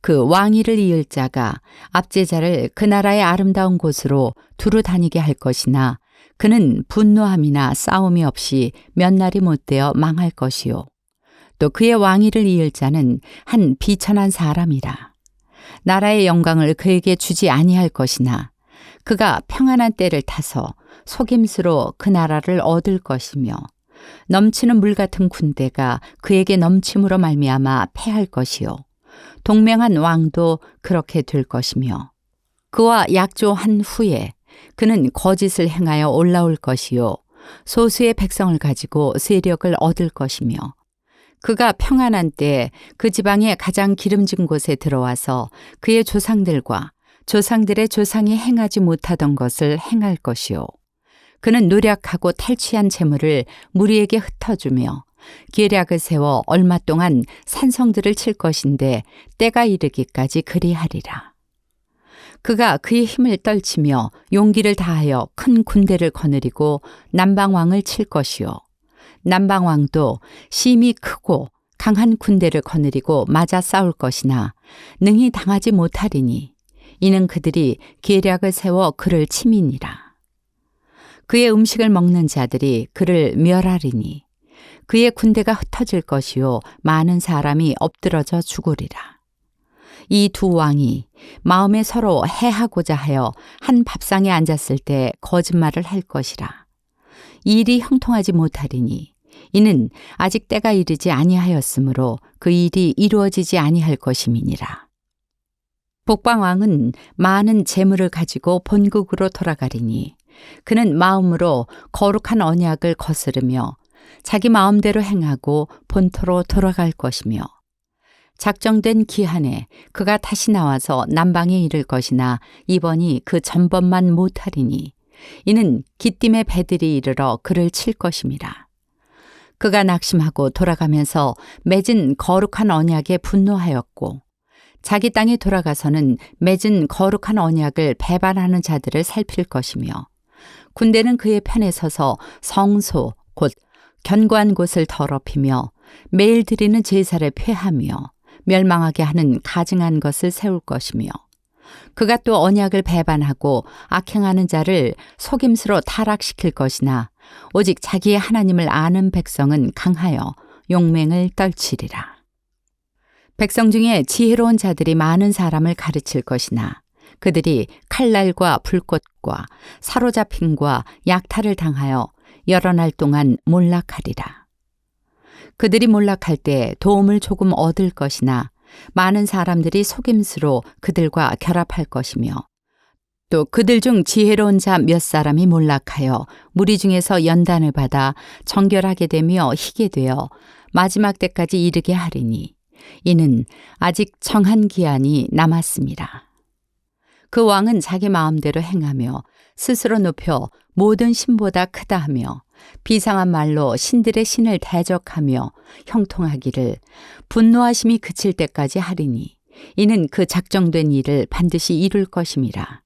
Speaker 1: 그 왕위를 이을 자가 압제자를 그 나라의 아름다운 곳으로 두루 다니게 할 것이나 그는 분노함이나 싸움이 없이 몇 날이 못되어 망할 것이요 또 그의 왕위를 이을 자는 한 비천한 사람이라. 나라의 영광을 그에게 주지 아니할 것이나 그가 평안한 때를 타서 속임수로 그 나라를 얻을 것이며 넘치는 물 같은 군대가 그에게 넘침으로 말미암아 패할 것이요 동맹한 왕도 그렇게 될 것이며 그와 약조한 후에 그는 거짓을 행하여 올라올 것이요 소수의 백성을 가지고 세력을 얻을 것이며 그가 평안한 때에 그 지방의 가장 기름진 곳에 들어와서 그의 조상들과 조상들의 조상이 행하지 못하던 것을 행할 것이요 그는 노력하고 탈취한 재물을 무리에게 흩어주며 계략을 세워 얼마 동안 산성들을 칠 것인데 때가 이르기까지 그리하리라. 그가 그의 힘을 떨치며 용기를 다하여 큰 군대를 거느리고 남방왕을 칠 것이요 남방왕도 심히 크고 강한 군대를 거느리고 맞아 싸울 것이나 능히 당하지 못하리니 이는 그들이 계략을 세워 그를 치민이라. 그의 음식을 먹는 자들이 그를 멸하리니 그의 군대가 흩어질 것이요 많은 사람이 엎드러져 죽으리라. 이 두 왕이 마음에 서로 해하고자 하여 한 밥상에 앉았을 때 거짓말을 할 것이라. 이 일이 형통하지 못하리니 이는 아직 때가 이르지 아니하였으므로 그 일이 이루어지지 아니할 것임이니라. 복방왕은 많은 재물을 가지고 본국으로 돌아가리니 그는 마음으로 거룩한 언약을 거스르며 자기 마음대로 행하고 본토로 돌아갈 것이며 작정된 기한에 그가 다시 나와서 남방에 이를 것이나 이번이 그 전번만 못하리니 이는 기띔의 배들이 이르러 그를 칠 것임이라. 그가 낙심하고 돌아가면서 맺은 거룩한 언약에 분노하였고 자기 땅에 돌아가서는 맺은 거룩한 언약을 배반하는 자들을 살필 것이며 군대는 그의 편에 서서 성소 곧 견고한 곳을 더럽히며 매일 드리는 제사를 폐하며 멸망하게 하는 가증한 것을 세울 것이며 그가 또 언약을 배반하고 악행하는 자를 속임수로 타락시킬 것이나 오직 자기의 하나님을 아는 백성은 강하여 용맹을 떨치리라. 백성 중에 지혜로운 자들이 많은 사람을 가르칠 것이나 그들이 칼날과 불꽃과 사로잡힘과 약탈을 당하여 여러 날 동안 몰락하리라. 그들이 몰락할 때 도움을 조금 얻을 것이나 많은 사람들이 속임수로 그들과 결합할 것이며 또 그들 중 지혜로운 자 몇 사람이 몰락하여 무리 중에서 연단을 받아 정결하게 되며 희게 되어 마지막 때까지 이르게 하리니 이는 아직 정한 기한이 남았습니다. 그 왕은 자기 마음대로 행하며 스스로 높여 모든 신보다 크다 하며 비상한 말로 신들의 신을 대적하며 형통하기를 분노하심이 그칠 때까지 하리니 이는 그 작정된 일을 반드시 이룰 것임이라.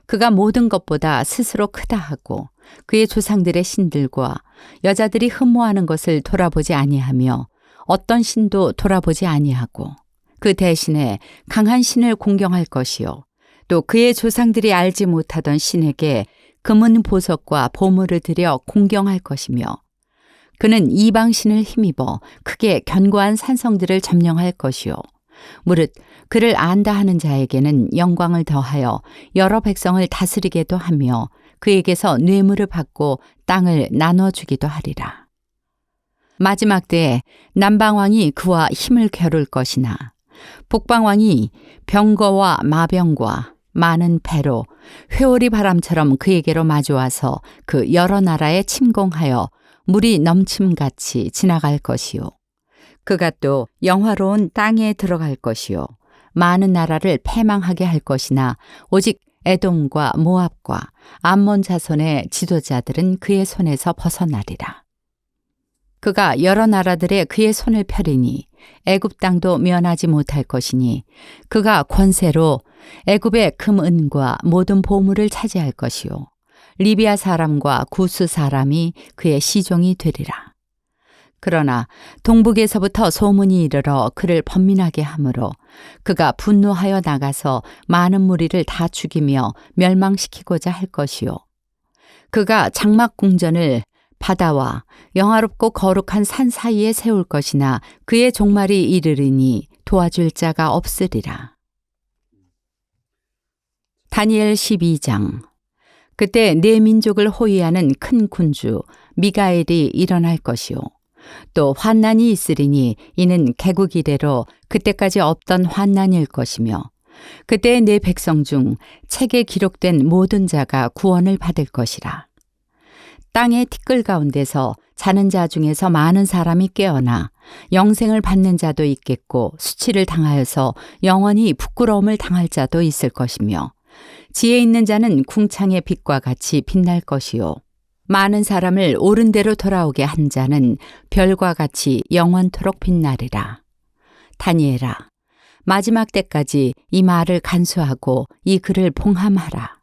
Speaker 1: 그가 모든 것보다 스스로 크다 하고 그의 조상들의 신들과 여자들이 흠모하는 것을 돌아보지 아니하며 어떤 신도 돌아보지 아니하고 그 대신에 강한 신을 공경할 것이요 또 그의 조상들이 알지 못하던 신에게 금은 보석과 보물을 들여 공경할 것이며 그는 이방신을 힘입어 크게 견고한 산성들을 점령할 것이요 무릇 그를 안다 하는 자에게는 영광을 더하여 여러 백성을 다스리게도 하며 그에게서 뇌물을 받고 땅을 나눠주기도 하리라. 마지막 때에 남방왕이 그와 힘을 겨룰 것이나 북방왕이 병거와 마병과 많은 배로 회오리 바람처럼 그에게로 마주와서 그 여러 나라에 침공하여 물이 넘침같이 지나갈 것이요. 그가 또 영화로운 땅에 들어갈 것이요. 많은 나라를 패망하게 할 것이나 오직 에돔과 모압과 암몬 자손의 지도자들은 그의 손에서 벗어나리라. 그가 여러 나라들의 그의 손을 펴리니 애굽 땅도 면하지 못할 것이니 그가 권세로 애굽의 금은과 모든 보물을 차지할 것이요 리비아 사람과 구스 사람이 그의 시종이 되리라. 그러나 동북에서부터 소문이 이르러 그를 번민하게 하므로 그가 분노하여 나가서 많은 무리를 다 죽이며 멸망시키고자 할 것이요 그가 장막 궁전을 바다와 영화롭고 거룩한 산 사이에 세울 것이나 그의 종말이 이르리니 도와줄 자가 없으리라. 다니엘 12장. 그때 네 민족을 호위하는 큰 군주 미가엘이 일어날 것이요 또 환난이 있으리니 이는 개국 이래로 그때까지 없던 환난일 것이며 그때 네 백성 중 책에 기록된 모든 자가 구원을 받을 것이라. 땅의 티끌 가운데서 자는 자 중에서 많은 사람이 깨어나 영생을 받는 자도 있겠고 수치를 당하여서 영원히 부끄러움을 당할 자도 있을 것이며 지혜 있는 자는 궁창의 빛과 같이 빛날 것이요 많은 사람을 옳은 대로 돌아오게 한 자는 별과 같이 영원토록 빛나리라. 다니엘아, 마지막 때까지 이 말을 간수하고 이 글을 봉함하라.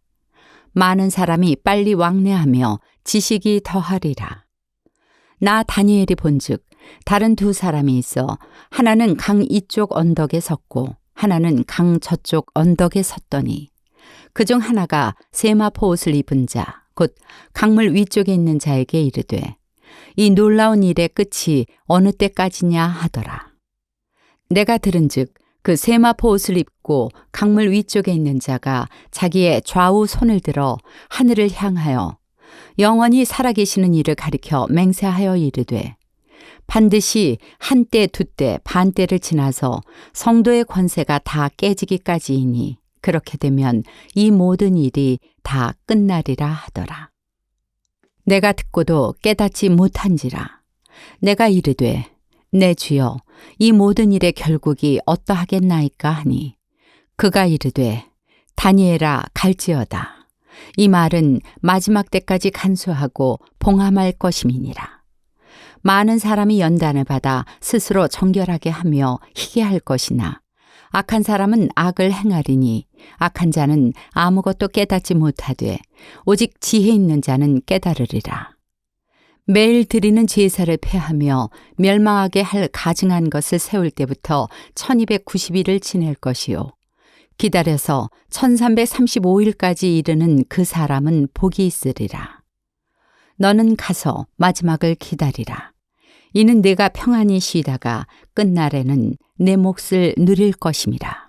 Speaker 1: 많은 사람이 빨리 왕래하며 지식이 더하리라. 나 다니엘이 본즉 다른 두 사람이 있어 하나는 강 이쪽 언덕에 섰고 하나는 강 저쪽 언덕에 섰더니 그중 하나가 세마포 옷을 입은 자, 곧 강물 위쪽에 있는 자에게 이르되 이 놀라운 일의 끝이 어느 때까지냐 하더라. 내가 들은즉 그 세마포 옷을 입고 강물 위쪽에 있는 자가 자기의 좌우 손을 들어 하늘을 향하여 영원히 살아계시는 이를 가리켜 맹세하여 이르되 반드시 한때 두때 반때를 지나서 성도의 권세가 다 깨지기까지이니 그렇게 되면 이 모든 일이 다 끝나리라 하더라. 내가 듣고도 깨닫지 못한지라. 내가 이르되 내 주여 이 모든 일의 결국이 어떠하겠나이까 하니 그가 이르되 다니엘아 갈지어다. 이 말은 마지막 때까지 간수하고 봉함할 것임이니라. 많은 사람이 연단을 받아 스스로 정결하게 하며 희게 할 것이나 악한 사람은 악을 행하리니 악한 자는 아무것도 깨닫지 못하되 오직 지혜 있는 자는 깨달으리라. 매일 드리는 제사를 폐하며 멸망하게 할 가증한 것을 세울 때부터 1290일을 지낼 것이요. 기다려서 1335일까지 이르는 그 사람은 복이 있으리라. 너는 가서 마지막을 기다리라. 이는 내가 평안히 쉬다가 끝날에는 내 몫을 누릴 것임이라.